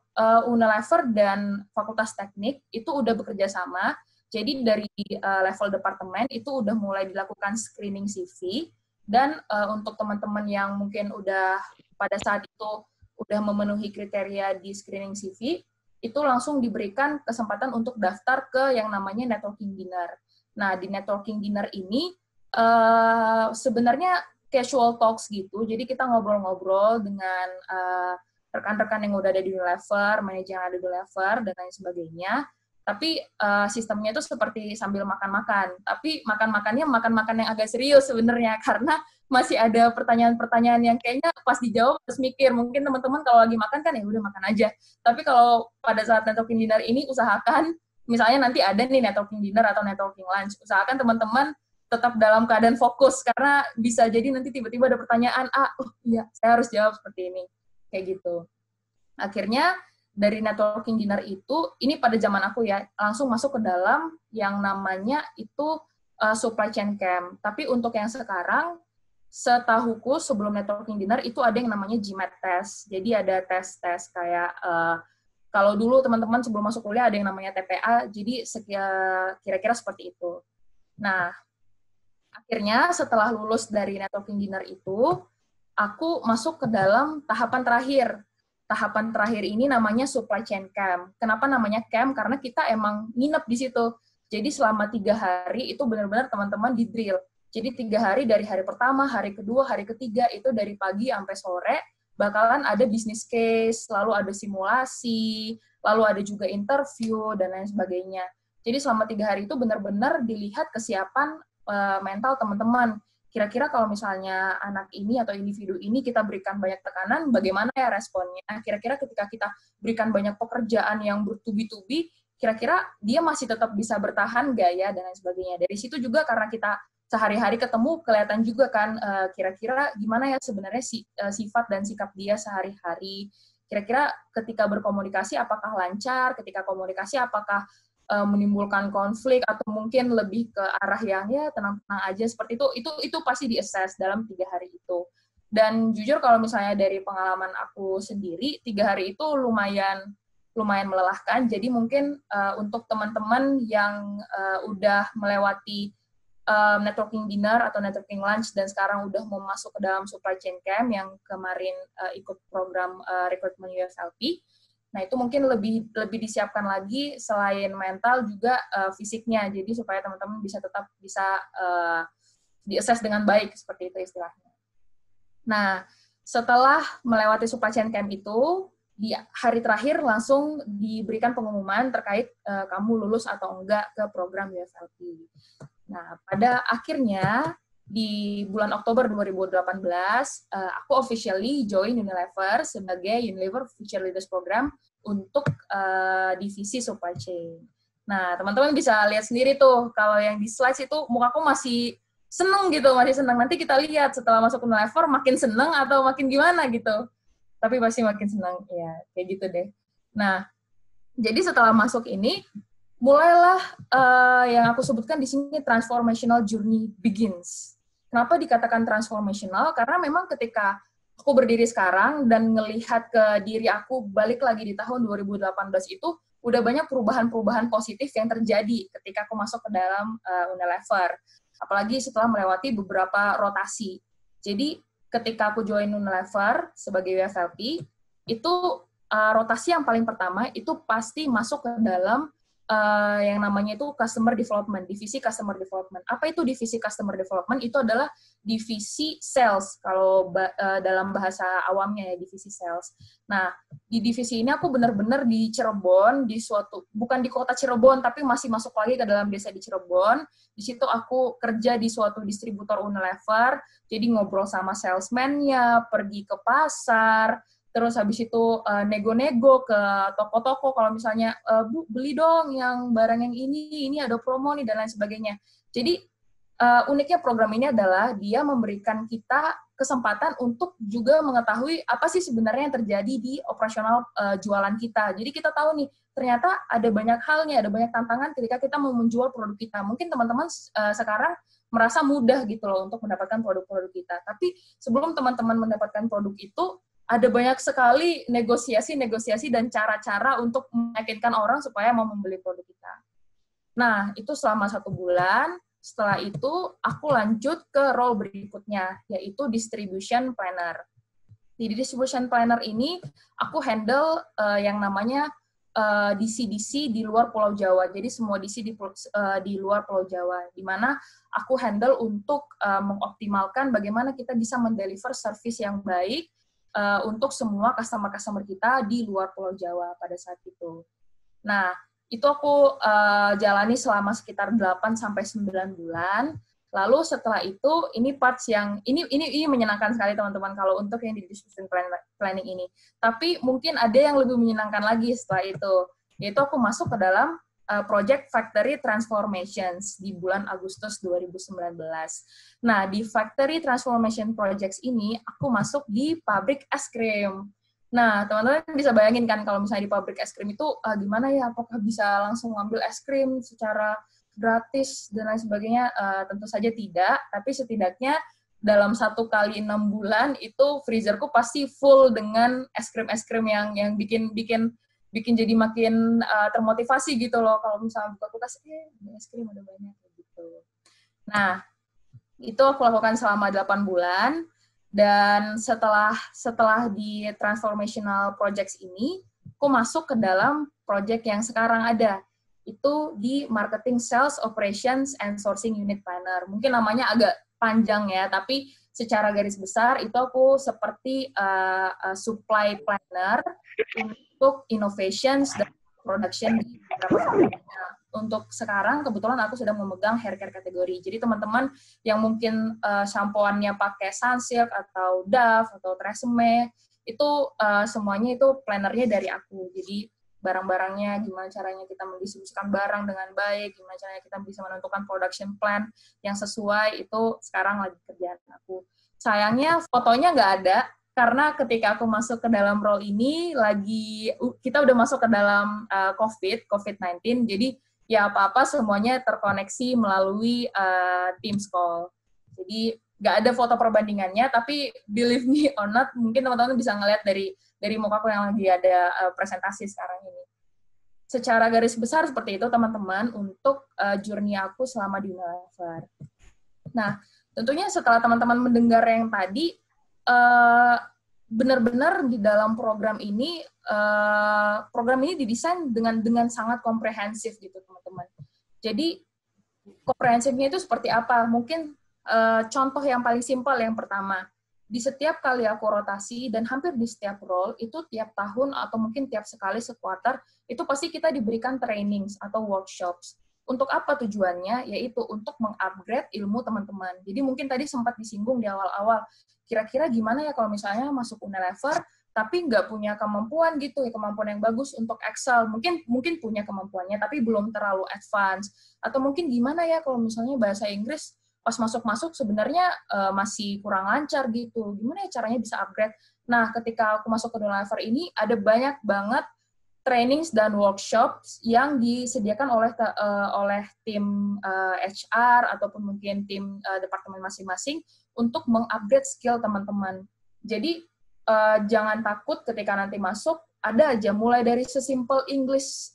Unilever dan Fakultas Teknik itu udah bekerja sama, jadi dari level departemen itu udah mulai dilakukan screening CV, dan untuk teman-teman yang mungkin udah pada saat itu udah memenuhi kriteria di screening CV, itu langsung diberikan kesempatan untuk daftar ke yang namanya networking dinner. Nah, di networking dinner ini sebenarnya casual talks gitu, jadi kita ngobrol-ngobrol dengan rekan-rekan yang udah ada di Unilever, manajer yang ada di Unilever, dan lain sebagainya. Tapi sistemnya itu seperti sambil makan-makan. Tapi makan-makannya makan-makan yang agak serius sebenarnya, karena masih ada pertanyaan-pertanyaan yang kayaknya pas dijawab harus mikir. Mungkin teman-teman kalau lagi makan kan ya udah makan aja. Tapi kalau pada saat networking dinner ini usahakan, misalnya nanti ada nih networking dinner atau networking lunch, usahakan teman-teman tetap dalam keadaan fokus, karena bisa jadi nanti tiba-tiba ada pertanyaan, oh iya, saya harus jawab seperti ini. Kayak gitu. Akhirnya, dari networking dinner itu, ini pada zaman aku ya, langsung masuk ke dalam yang namanya itu supply chain camp. Tapi untuk yang sekarang, setahuku sebelum networking dinner itu ada yang namanya GMAT test. Jadi ada tes-tes kayak, kalau dulu teman-teman sebelum masuk kuliah ada yang namanya TPA, jadi kira-kira seperti itu. Nah, akhirnya setelah lulus dari networking dinner itu, aku masuk ke dalam tahapan terakhir. Tahapan terakhir ini namanya supply chain camp. Kenapa namanya camp? Karena kita emang nginep di situ. Jadi selama 3 hari itu benar-benar teman-teman di drill. Jadi 3 hari dari hari pertama, hari kedua, hari ketiga, itu dari pagi sampai sore, bakalan ada business case, lalu ada simulasi, lalu ada juga interview, dan lain sebagainya. Jadi selama 3 hari itu benar-benar dilihat kesiapan mental teman-teman. Kira-kira kalau misalnya anak ini atau individu ini kita berikan banyak tekanan, bagaimana ya responnya? Kira-kira ketika kita berikan banyak pekerjaan yang bertubi-tubi, kira-kira dia masih tetap bisa bertahan nggak ya, dan lain sebagainya. Dari situ juga karena kita sehari-hari ketemu, kelihatan juga kan kira-kira gimana ya sebenarnya sifat dan sikap dia sehari-hari. Kira-kira ketika berkomunikasi apakah lancar, ketika komunikasi apakah menimbulkan konflik, atau mungkin lebih ke arah yang ya tenang-tenang aja, seperti itu pasti di-assess dalam 3 hari itu. Dan jujur kalau misalnya dari pengalaman aku sendiri, 3 hari itu lumayan melelahkan. Jadi mungkin untuk teman-teman yang udah melewati networking dinner atau networking lunch dan sekarang udah mau masuk ke dalam supply chain camp yang kemarin ikut program recruitment UFLP, nah itu mungkin lebih disiapkan lagi selain mental juga fisiknya, jadi supaya teman-teman tetap bisa di-assess dengan baik, seperti itu istilahnya. Nah, setelah melewati supply chain camp itu, di hari terakhir langsung diberikan pengumuman terkait kamu lulus atau enggak ke program UFLP. Nah, pada akhirnya di bulan Oktober 2018, aku officially join Unilever sebagai Unilever Future Leaders Program untuk divisi supply chain. Nah, teman-teman bisa lihat sendiri tuh, kalau yang di slides itu mukaku masih seneng gitu, masih seneng. Nanti kita lihat setelah masuk Unilever makin seneng atau makin gimana gitu. Tapi pasti makin seneng, ya kayak gitu deh. Nah, jadi setelah masuk ini, mulailah yang aku sebutkan di sini transformational journey begins. Kenapa dikatakan transformational? Karena memang ketika aku berdiri sekarang dan ngelihat ke diri aku balik lagi di tahun 2018 itu, udah banyak perubahan-perubahan positif yang terjadi ketika aku masuk ke dalam Unilever. Apalagi setelah melewati beberapa rotasi. Jadi ketika aku join Unilever sebagai UFLP, itu rotasi yang paling pertama itu pasti masuk ke dalam yang namanya itu customer development, divisi customer development. Apa itu divisi customer development? Itu adalah divisi sales, kalau dalam bahasa awamnya ya, divisi sales. Nah, di divisi ini aku benar-benar di Cirebon, bukan di kota Cirebon, tapi masih masuk lagi ke dalam desa di Cirebon. Di situ aku kerja di suatu distributor Unilever, jadi ngobrol sama salesman-nya, pergi ke pasar, terus habis itu nego-nego ke toko-toko kalau misalnya, Bu, beli dong yang barang yang ini ada promo nih, dan lain sebagainya. Jadi uniknya program ini adalah dia memberikan kita kesempatan untuk juga mengetahui apa sih sebenarnya yang terjadi di operasional jualan kita. Jadi kita tahu nih, ternyata ada banyak hal nih, ada banyak tantangan ketika kita mau menjual produk kita. Mungkin teman-teman sekarang merasa mudah gitu loh untuk mendapatkan produk-produk kita. Tapi sebelum teman-teman mendapatkan produk itu, ada banyak sekali negosiasi dan cara-cara untuk meyakinkan orang supaya mau membeli produk kita. Nah, itu selama 1 bulan. Setelah itu, aku lanjut ke role berikutnya, yaitu distribution planner. Di distribution planner ini, aku handle yang namanya DC-DC di luar Pulau Jawa. Jadi semua DC di luar Pulau Jawa, di mana aku handle untuk mengoptimalkan bagaimana kita bisa mendeliver service yang baik untuk semua customer-customer kita di luar Pulau Jawa pada saat itu. Nah, itu aku jalani selama sekitar 8-9 bulan. Lalu setelah itu, ini parts yang, ini menyenangkan sekali teman-teman kalau untuk yang di distribution planning ini. Tapi mungkin ada yang lebih menyenangkan lagi setelah itu, yaitu aku masuk ke dalam Project Factory Transformations di bulan Agustus 2019. Nah, di Factory Transformation Projects ini, aku masuk di pabrik es krim. Nah, teman-teman bisa bayangin kan kalau misalnya di pabrik es krim itu gimana ya, apakah bisa langsung ngambil es krim secara gratis dan lain sebagainya? Tentu saja tidak, tapi setidaknya dalam 1 kali 6 bulan itu freezerku pasti full dengan es krim yang bikin jadi makin termotivasi gitu loh. Kalau misalnya buka kulkas, es krim ada banyak gitu. Nah, itu aku lakukan selama 8 bulan. Dan setelah di transformational projects ini, aku masuk ke dalam project yang sekarang ada. Itu di Marketing Sales Operations and Sourcing Unit Planner. Mungkin namanya agak panjang ya, tapi secara garis besar itu aku seperti supply planner untuk innovations dan production di beberapa sektornya. Untuk sekarang kebetulan aku sedang memegang hair care kategori. Jadi teman-teman yang mungkin shampooannya pakai Sunsilk atau Dove atau Tresemme itu semuanya itu plannernya dari aku. Jadi barang-barangnya, gimana caranya kita mendistribusikan barang dengan baik, gimana caranya kita bisa menentukan production plan yang sesuai, itu sekarang lagi kerjaan aku. Sayangnya fotonya nggak ada, karena ketika aku masuk ke dalam role ini, kita udah masuk ke dalam COVID-19, jadi ya apa-apa semuanya terkoneksi melalui Teams call. Jadi nggak ada foto perbandingannya, tapi believe me or not, mungkin teman-teman bisa ngeliat dari mukaku yang lagi ada presentasi sekarang ini. Secara garis besar seperti itu teman-teman untuk journey aku selama di Unilever. Nah, tentunya setelah teman-teman mendengar yang tadi, benar-benar di dalam program ini didesain dengan sangat komprehensif gitu teman-teman. Jadi komprehensifnya itu seperti apa? Mungkin contoh yang paling simpel yang pertama, di setiap kali aku rotasi dan hampir di setiap role itu tiap tahun atau mungkin tiap sekali sekuarter itu pasti kita diberikan trainings atau workshops. Untuk apa tujuannya? Yaitu untuk mengupgrade ilmu teman-teman. Jadi mungkin tadi sempat disinggung di awal-awal, kira-kira gimana ya kalau misalnya masuk Unilever tapi nggak punya kemampuan gitu, kemampuan yang bagus untuk Excel. Mungkin punya kemampuannya tapi belum terlalu advance. Atau mungkin gimana ya kalau misalnya bahasa Inggris pas masuk-masuk sebenarnya masih kurang lancar gitu. Gimana ya caranya bisa upgrade? Nah, ketika aku masuk ke Unilever ini, ada banyak banget trainings dan workshops yang disediakan oleh tim HR ataupun mungkin tim departemen masing-masing untuk mengupgrade skill teman-teman. Jadi, jangan takut ketika nanti masuk, ada aja, mulai dari sesimpel English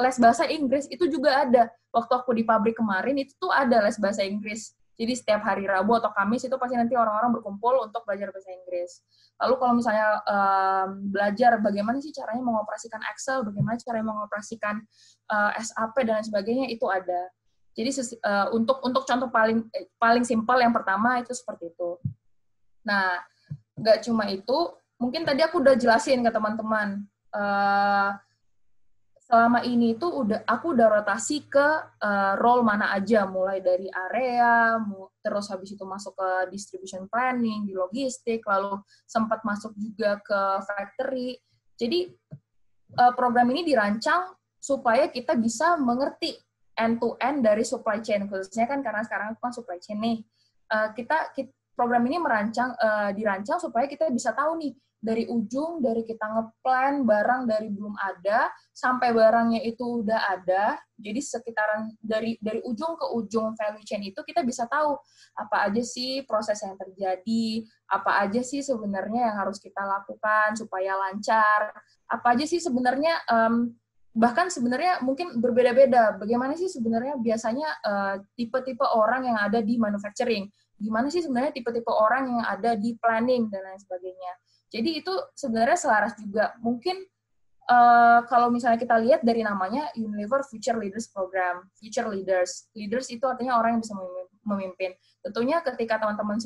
les bahasa Inggris, itu juga ada. Waktu aku di pabrik kemarin, itu tuh ada les bahasa Inggris. Jadi setiap hari Rabu atau Kamis, itu pasti nanti orang-orang berkumpul untuk belajar bahasa Inggris. Lalu kalau misalnya belajar bagaimana sih caranya mengoperasikan Excel, bagaimana caranya mengoperasikan SAP, dan lain sebagainya, itu ada. Jadi untuk contoh paling simpel, yang pertama itu seperti itu. Nah, nggak cuma itu, mungkin tadi aku udah jelasin ke teman-teman, selama ini tuh aku udah rotasi ke role mana aja, mulai dari area, terus habis itu masuk ke distribution planning, di logistik, lalu sempat masuk juga ke factory. Jadi program ini dirancang supaya kita bisa mengerti end-to-end dari supply chain, khususnya kan karena sekarang kan supply chain nih. Program ini dirancang supaya kita bisa tahu nih, dari kita ngeplan barang dari belum ada sampai barangnya itu udah ada. Jadi sekitaran dari ujung ke ujung value chain itu kita bisa tahu apa aja sih proses yang terjadi, apa aja sih sebenarnya yang harus kita lakukan supaya lancar, apa aja sih sebenarnya, bahkan sebenarnya mungkin berbeda-beda. Bagaimana sih sebenarnya biasanya tipe-tipe orang yang ada di manufacturing, gimana sih sebenarnya tipe-tipe orang yang ada di planning dan lain sebagainya. Jadi itu sebenarnya selaras juga. Mungkin kalau misalnya kita lihat dari namanya Unilever Future Leaders Program, Future Leaders. Leaders itu artinya orang yang bisa memimpin. Tentunya ketika teman-teman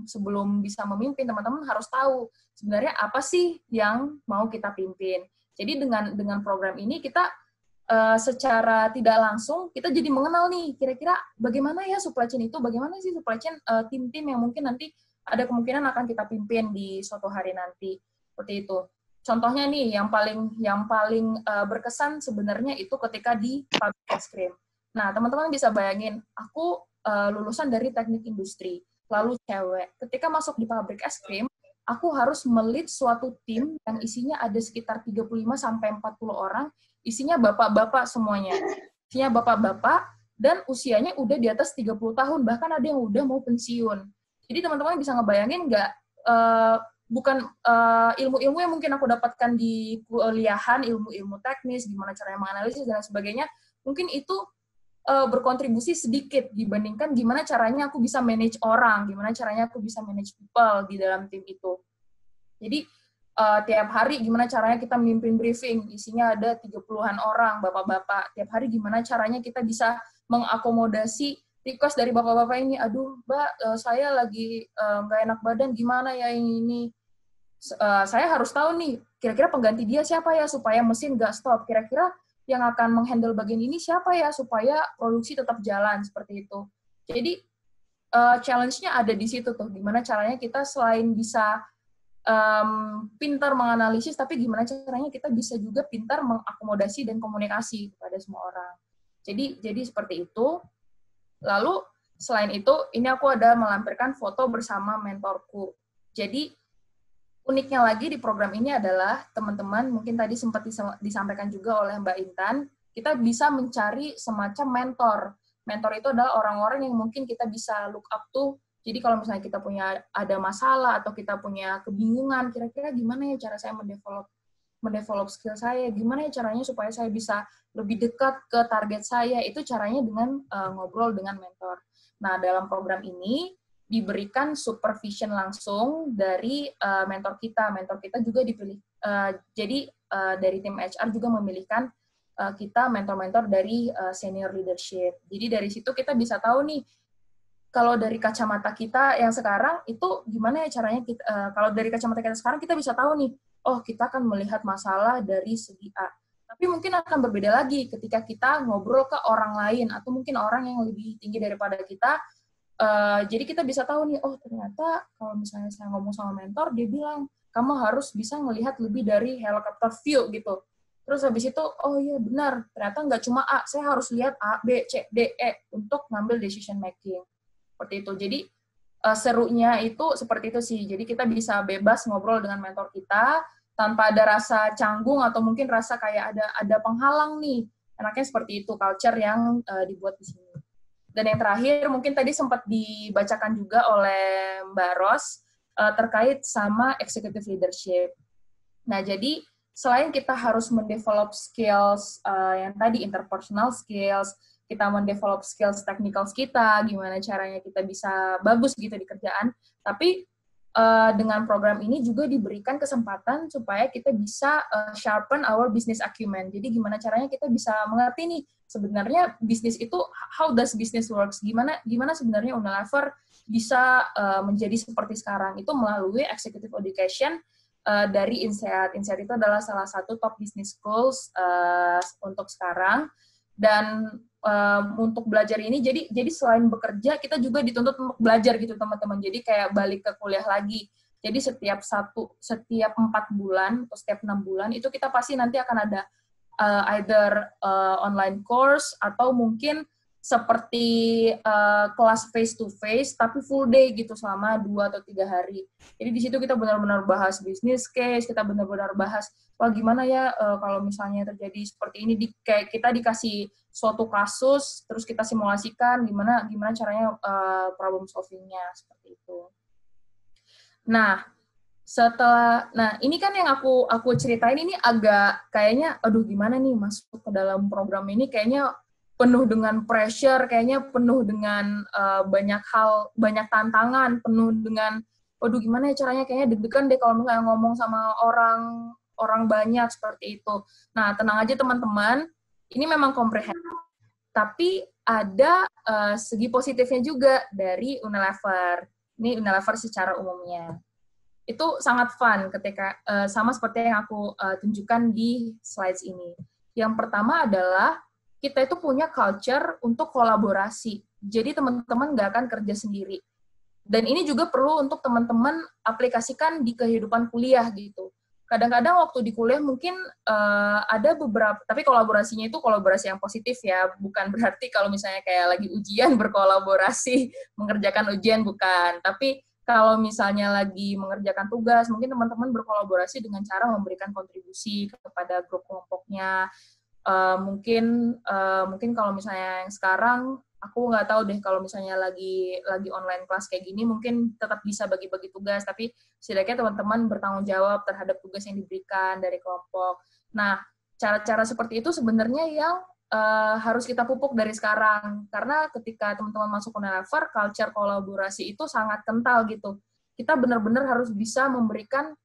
sebelum bisa memimpin, teman-teman harus tahu sebenarnya apa sih yang mau kita pimpin. Jadi dengan program ini kita secara tidak langsung kita jadi mengenal nih kira-kira bagaimana ya supply chain itu, bagaimana sih supply chain tim-tim yang mungkin nanti ada kemungkinan akan kita pimpin di suatu hari nanti, seperti itu. contohnya nih yang paling berkesan sebenarnya itu ketika di pabrik es krim. Nah, teman-teman bisa bayangin, aku lulusan dari teknik industri, lalu cewek. Ketika masuk di pabrik es krim, aku harus melit suatu tim yang isinya ada sekitar 35-40 orang, isinya bapak-bapak semuanya. Isinya bapak-bapak, dan usianya udah di atas 30 tahun, bahkan ada yang udah mau pensiun. Jadi teman-teman bisa ngebayangin nggak, bukan ilmu-ilmu yang mungkin aku dapatkan di kuliahan, ilmu-ilmu teknis, gimana caranya menganalisis dan sebagainya, mungkin itu berkontribusi sedikit dibandingkan gimana caranya aku bisa manage orang, gimana caranya aku bisa manage people di dalam tim itu. Jadi tiap hari gimana caranya kita memimpin briefing, isinya ada 30-an orang, bapak-bapak. Tiap hari gimana caranya kita bisa mengakomodasi request dari bapak-bapak ini, aduh Mbak, saya lagi nggak enak badan, gimana ya ini. Saya harus tahu nih, kira-kira pengganti dia siapa ya, supaya mesin nggak stop. Kira-kira yang akan menghandle bagian ini siapa ya, supaya produksi tetap jalan, seperti itu. Jadi, challenge-nya ada di situ tuh, gimana caranya kita selain bisa pintar menganalisis, tapi gimana caranya kita bisa juga pintar mengakomodasi dan komunikasi kepada semua orang. Jadi seperti itu. Lalu, selain itu, ini aku ada melampirkan foto bersama mentorku. Jadi, uniknya lagi di program ini adalah, teman-teman, mungkin tadi sempat disampaikan juga oleh Mbak Intan, kita bisa mencari semacam mentor. Mentor itu adalah orang-orang yang mungkin kita bisa look up to. Jadi kalau misalnya kita ada masalah atau kita punya kebingungan, kira-kira gimana ya cara saya mendevelop skill saya, gimana ya caranya supaya saya bisa lebih dekat ke target saya, itu caranya dengan ngobrol dengan mentor. Nah, dalam program ini diberikan supervision langsung dari mentor kita. Mentor kita juga dipilih, jadi dari tim HR juga memilihkan kita mentor-mentor dari senior leadership. Jadi dari situ kita bisa tahu nih, kalau dari kacamata kita yang sekarang itu gimana ya caranya kita, kalau dari kacamata kita sekarang kita bisa tahu nih, oh kita akan melihat masalah dari segi A. Tapi mungkin akan berbeda lagi ketika kita ngobrol ke orang lain atau mungkin orang yang lebih tinggi daripada kita. Jadi kita bisa tahu nih, oh ternyata kalau misalnya saya ngomong sama mentor, dia bilang kamu harus bisa melihat lebih dari helicopter view gitu. Terus habis itu, oh iya benar, ternyata nggak cuma A, saya harus lihat A, B, C, D, E untuk ngambil decision making. Seperti itu. Jadi serunya itu seperti itu sih. Jadi kita bisa bebas ngobrol dengan mentor kita tanpa ada rasa canggung atau mungkin rasa kayak ada penghalang nih. Enaknya seperti itu culture yang dibuat di sini. Dan yang terakhir mungkin tadi sempat dibacakan juga oleh Mbak Ros terkait sama executive leadership. Nah, jadi selain kita harus mendevelop skills yang tadi interpersonal skills, kita mendevelop skills technical kita, gimana caranya kita bisa bagus gitu di kerjaan, tapi dengan program ini juga diberikan kesempatan supaya kita bisa sharpen our business acumen. Jadi gimana caranya kita bisa mengerti nih, sebenarnya bisnis itu, how does business works, gimana sebenarnya Unilever bisa menjadi seperti sekarang, itu melalui executive education dari INSEAD. INSEAD itu adalah salah satu top business schools untuk sekarang. Dan untuk belajar ini, jadi selain bekerja, kita juga dituntut untuk belajar gitu teman-teman. Jadi kayak balik ke kuliah lagi. Jadi setiap 4 bulan atau setiap 6 bulan itu kita pasti nanti akan ada either online course atau mungkin seperti kelas face to face tapi full day gitu selama 2 atau 3 hari. Jadi di situ kita benar-benar bahas business case, kita benar-benar bahas gimana ya kalau misalnya terjadi seperti ini, kayak kita dikasih suatu kasus terus kita simulasikan gimana caranya problem solving-nya seperti itu. Nah, ini kan yang aku ceritain ini agak kayaknya aduh gimana nih masuk ke dalam program ini, kayaknya penuh dengan pressure, kayaknya penuh dengan banyak hal, banyak tantangan, penuh dengan aduh gimana ya caranya, kayaknya deg-degan deh kalau misalnya ngomong sama orang banyak seperti itu. Nah, tenang aja teman-teman, ini memang komprehensif, tapi ada segi positifnya juga dari Unilever. Ini Unilever secara umumnya. Itu sangat fun ketika sama seperti yang aku tunjukkan di slides ini. Yang pertama adalah kita itu punya culture untuk kolaborasi. Jadi teman-teman nggak akan kerja sendiri. Dan ini juga perlu untuk teman-teman aplikasikan di kehidupan kuliah gitu. kadang-kadang waktu di kuliah mungkin ada beberapa, tapi kolaborasinya itu kolaborasi yang positif ya, bukan berarti kalau misalnya kayak lagi ujian berkolaborasi mengerjakan ujian, bukan. Tapi kalau misalnya lagi mengerjakan tugas, mungkin teman-teman berkolaborasi dengan cara memberikan kontribusi kepada grup kelompoknya. Mungkin kalau misalnya yang sekarang aku nggak tahu deh, kalau misalnya lagi online kelas kayak gini mungkin tetap bisa bagi-bagi tugas, tapi setidaknya teman-teman bertanggung jawab terhadap tugas yang diberikan dari kelompok. Nah, cara-cara seperti itu sebenarnya yang harus kita pupuk dari sekarang, karena ketika teman-teman masuk Unilever, culture kolaborasi itu sangat kental gitu. Kita benar-benar harus bisa memberikan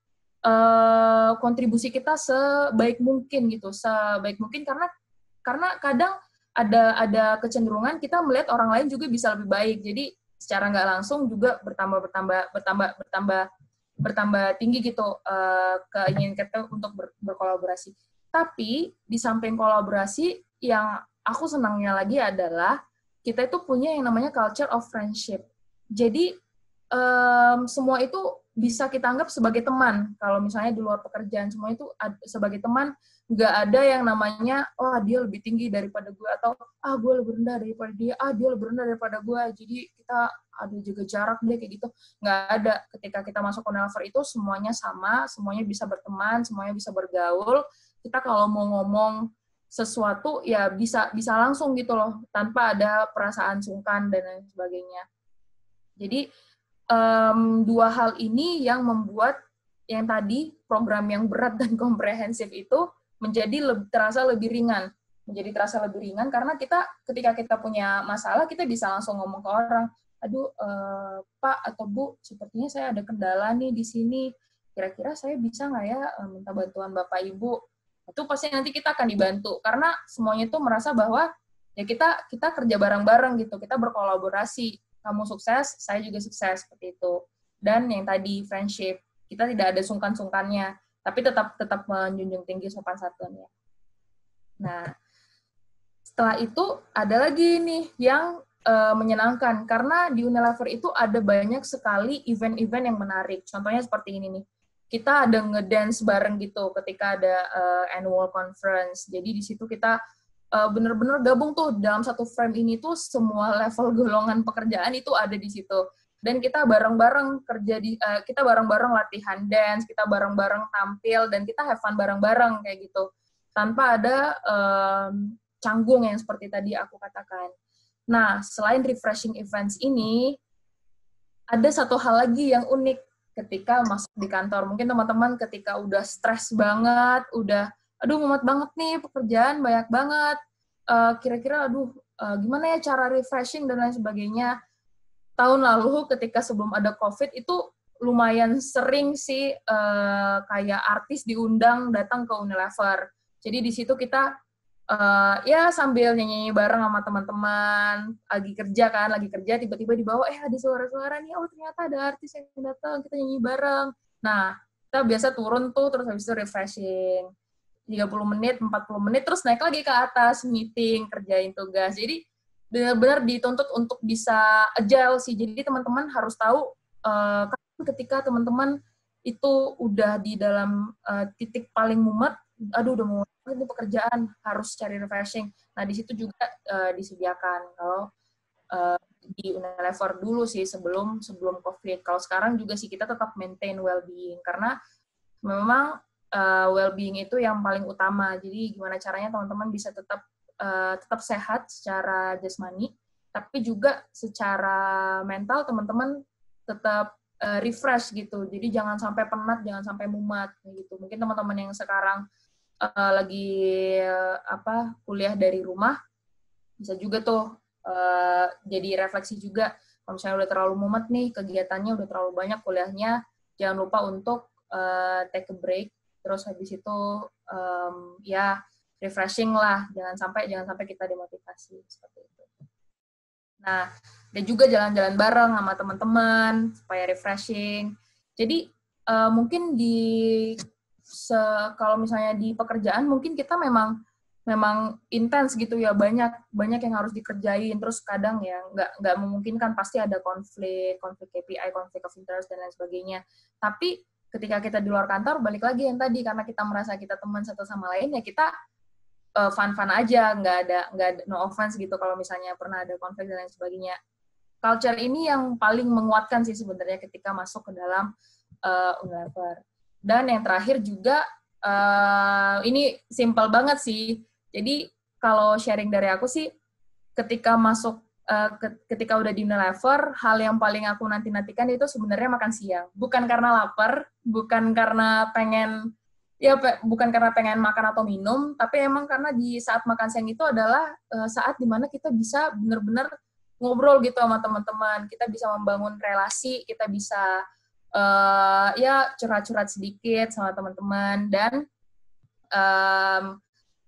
kontribusi kita sebaik mungkin gitu, sebaik mungkin, karena kadang ada kecenderungan kita melihat orang lain juga bisa lebih baik, jadi secara nggak langsung juga bertambah tinggi gitu keinginan kita untuk berkolaborasi. Tapi di samping kolaborasi, yang aku senangnya lagi adalah kita itu punya yang namanya culture of friendship. Jadi semua itu bisa kita anggap sebagai teman. Kalau misalnya di luar pekerjaan, semua itu sebagai teman, nggak ada yang namanya, oh dia lebih tinggi daripada gue, atau gue lebih rendah daripada dia, dia lebih rendah daripada gue, jadi kita ada juga jarak deh, kayak gitu. Nggak ada. Ketika kita masuk Unilever itu semuanya sama, semuanya bisa berteman, semuanya bisa bergaul. Kita kalau mau ngomong sesuatu ya bisa langsung gitu loh, tanpa ada perasaan sungkan dan lain sebagainya. Jadi dua hal ini yang membuat yang tadi program yang berat dan komprehensif itu terasa lebih ringan. Menjadi terasa lebih ringan karena ketika kita punya masalah, kita bisa langsung ngomong ke orang, aduh Pak atau Bu, sepertinya saya ada kendala nih di sini, kira-kira saya bisa nggak ya minta bantuan Bapak Ibu? Itu pasti nanti kita akan dibantu, karena semuanya itu merasa bahwa ya kita kerja bareng-bareng gitu, kita berkolaborasi, kamu sukses, saya juga sukses, seperti itu. Dan yang tadi friendship, kita tidak ada sungkan-sungkannya, tapi tetap menjunjung tinggi sopan santunnya. Nah, setelah itu ada lagi nih yang menyenangkan, karena di Unilever itu ada banyak sekali event-event yang menarik. Contohnya seperti ini nih. Kita ada ngedance bareng gitu ketika ada annual conference. Jadi di situ kita bener-bener gabung tuh dalam satu frame ini tuh semua level golongan pekerjaan itu ada di situ. Dan kita bareng-bareng kita bareng-bareng latihan dance, kita bareng-bareng tampil, dan kita have fun bareng-bareng kayak gitu. Tanpa ada canggung yang seperti tadi aku katakan. Nah, selain refreshing events ini, ada satu hal lagi yang unik ketika masuk di kantor. Mungkin teman-teman ketika udah stres banget, aduh mumet banget nih, pekerjaan banyak banget, kira-kira gimana ya cara refreshing dan lain sebagainya. Tahun lalu ketika sebelum ada COVID itu lumayan sering sih kayak artis diundang datang ke Unilever. Jadi di situ kita ya sambil nyanyi bareng sama teman-teman, lagi kerja tiba-tiba di bawah ada suara-suara nih, ternyata ada artis yang datang, kita nyanyi bareng. Nah, kita biasa turun tuh, terus habis itu refreshing 30 menit, 40 menit, terus naik lagi ke atas, meeting, kerjain tugas. Jadi benar-benar dituntut untuk bisa agile sih. Jadi teman-teman harus tahu ketika teman-teman itu udah di dalam titik paling mumet, udah mau ini pekerjaan, harus cari refreshing. Nah, di situ juga disediakan. Kalau di Unilever dulu sih sebelum COVID. Kalau sekarang juga sih kita tetap maintain well-being, karena memang well-being itu yang paling utama. Jadi gimana caranya teman-teman bisa tetap sehat secara jasmani, tapi juga secara mental teman-teman tetap refresh gitu. Jadi jangan sampai penat, jangan sampai mumet gitu. Mungkin teman-teman yang sekarang lagi kuliah dari rumah, bisa juga tuh jadi refleksi juga. Kalau misalnya udah terlalu mumet nih, kegiatannya udah terlalu banyak kuliahnya, jangan lupa untuk take a break, terus habis itu ya refreshing lah, jangan sampai kita demotivasi seperti itu. Nah, dan juga jalan-jalan bareng sama teman-teman supaya refreshing. Jadi mungkin kalau misalnya di pekerjaan mungkin kita memang intens gitu ya, banyak yang harus dikerjain, terus kadang ya nggak memungkinkan, pasti ada konflik KPI, konflik of interest dan lain sebagainya. Tapi ketika kita di luar kantor, balik lagi yang tadi, karena kita merasa kita teman satu sama lain, ya kita fun-fun aja, nggak ada no offense gitu kalau misalnya pernah ada konflik dan lain sebagainya. Culture ini yang paling menguatkan sih sebenarnya ketika masuk ke dalam Unilever. Dan yang terakhir juga, ini simple banget sih. Jadi kalau sharing dari aku sih, ketika masuk, ketika udah di Unilever, hal yang paling aku nanti-nantikan itu sebenarnya makan siang. Bukan karena lapar, bukan karena pengen makan atau minum, tapi emang karena di saat makan siang itu adalah saat dimana kita bisa benar-benar ngobrol gitu sama teman-teman, kita bisa membangun relasi, kita bisa ya curhat-curhat sedikit sama teman-teman, dan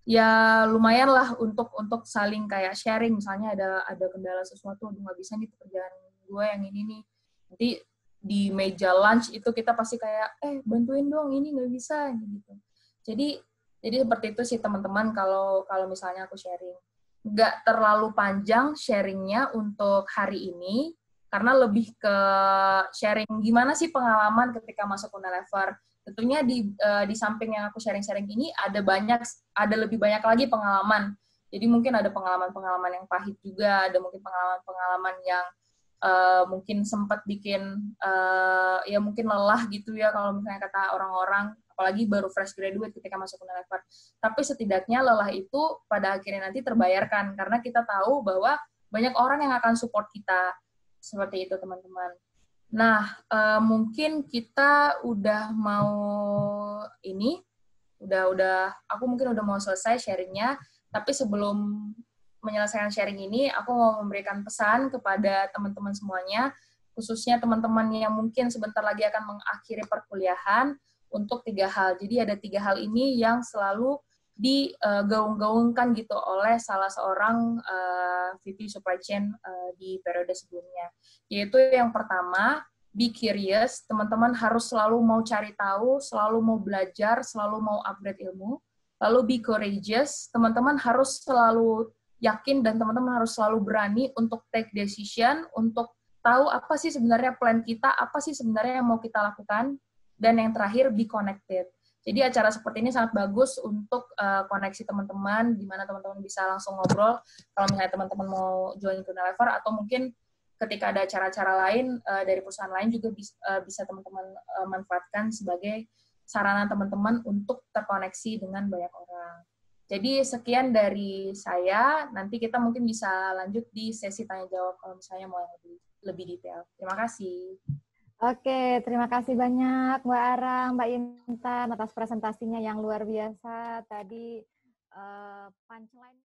ya lumayan lah untuk saling kayak sharing, misalnya ada kendala sesuatu, aduh nggak bisa nih pekerjaan gue yang ini nih, nanti di meja lunch itu kita pasti kayak bantuin dong ini nggak bisa gitu. Jadi seperti itu sih teman-teman, kalau misalnya aku sharing nggak terlalu panjang sharingnya untuk hari ini, karena lebih ke sharing gimana sih pengalaman ketika masuk Unilever. Tentunya di samping yang aku sharing-sharing ini ada lebih banyak lagi pengalaman. Jadi mungkin ada pengalaman-pengalaman yang pahit juga, ada mungkin pengalaman-pengalaman yang mungkin sempat bikin ya mungkin lelah gitu ya kalau misalnya kata orang-orang, apalagi baru fresh graduate ketika masuk Unilever. Tapi setidaknya lelah itu pada akhirnya nanti terbayarkan karena kita tahu bahwa banyak orang yang akan support kita. Seperti itu teman-teman. Nah, mungkin kita udah mau aku mungkin udah mau selesai sharingnya, tapi sebelum menyelesaikan sharing ini, aku mau memberikan pesan kepada teman-teman semuanya, khususnya teman-teman yang mungkin sebentar lagi akan mengakhiri perkuliahan, untuk 3 hal. Jadi ada 3 hal ini yang selalu digaung-gaungkan gitu oleh salah seorang VP Supply Chain di periode sebelumnya. Yaitu yang pertama, be curious, teman-teman harus selalu mau cari tahu, selalu mau belajar, selalu mau upgrade ilmu. Lalu be courageous, teman-teman harus selalu yakin dan teman-teman harus selalu berani untuk take decision, untuk tahu apa sih sebenarnya plan kita, apa sih sebenarnya yang mau kita lakukan. Dan yang terakhir, be connected. Jadi acara seperti ini sangat bagus untuk koneksi teman-teman, di mana teman-teman bisa langsung ngobrol kalau misalnya teman-teman mau join ke Unilever, atau mungkin ketika ada acara-acara lain dari perusahaan lain juga bisa teman-teman manfaatkan sebagai sarana teman-teman untuk terkoneksi dengan banyak orang. Jadi sekian dari saya, nanti kita mungkin bisa lanjut di sesi tanya-jawab kalau misalnya mau yang lebih detail. Terima kasih. Oke, terima kasih banyak Mbak Ara, Mbak Intan atas presentasinya yang luar biasa. Tadi punchline